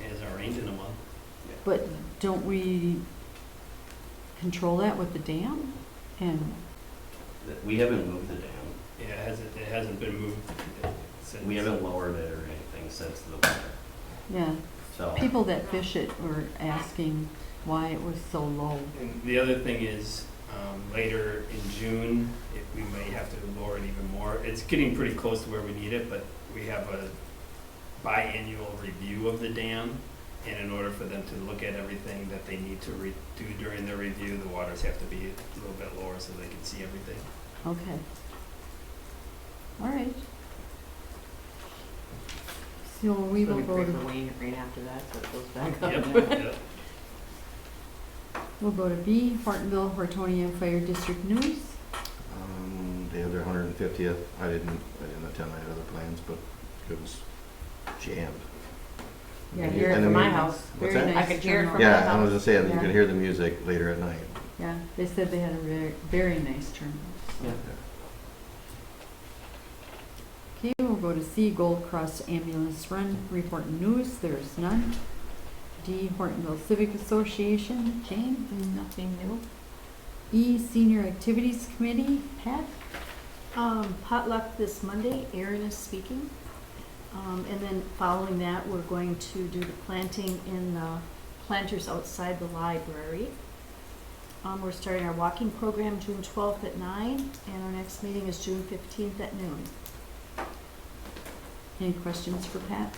It hasn't rained in a month. But don't we control that with the dam? And, We haven't moved the dam. Yeah, it hasn't been moved since. We haven't lowered it or anything since the winter, yeah, so. people that fish it were asking why it was so low. And the other thing is, later in June, we may have to lower it even more. It's getting pretty close to where we need it, but we have a biannual review of the dam. And in order for them to look at everything that they need to do during their review, the waters have to be a little bit lower so they can see everything. Okay. All right. So we So will we go pray to, for rain after that, so it goes back up. Yep, yep. we'll go to B, Hortonville, Hortonia Fire District News. They had their 150th. I didn't attend. I had other plans, but it was jammed. Yeah, And hear it then from we- my house. What's Very that? nice I could hear it turnout. from my Yeah, I was house. just saying, you Yeah. could hear the music later at night. Yeah, they said they had a very, very nice turnout. Yeah. Okay, we'll go to C, Gold Cross Ambulance Run, report and news, there's none. D, Hortonville Civic Association, Jane. Nothing new. E, Senior Activities Committee, Pat. Potluck this Monday, Erin is speaking. And then following that, we're going to do the planting in the planters outside the library. We're starting our walking program June 12th at 9, and our next meeting is June 15th at noon. Any questions for Pat?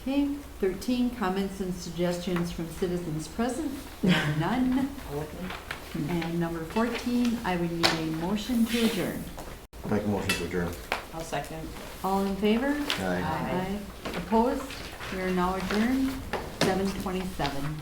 Okay, 13, comments and suggestions from citizens present. There are none. And number 14, I would need a motion to adjourn. Make a motion to adjourn. I'll second. All in favor? Aye. Opposed? We are now adjourned, 7:27.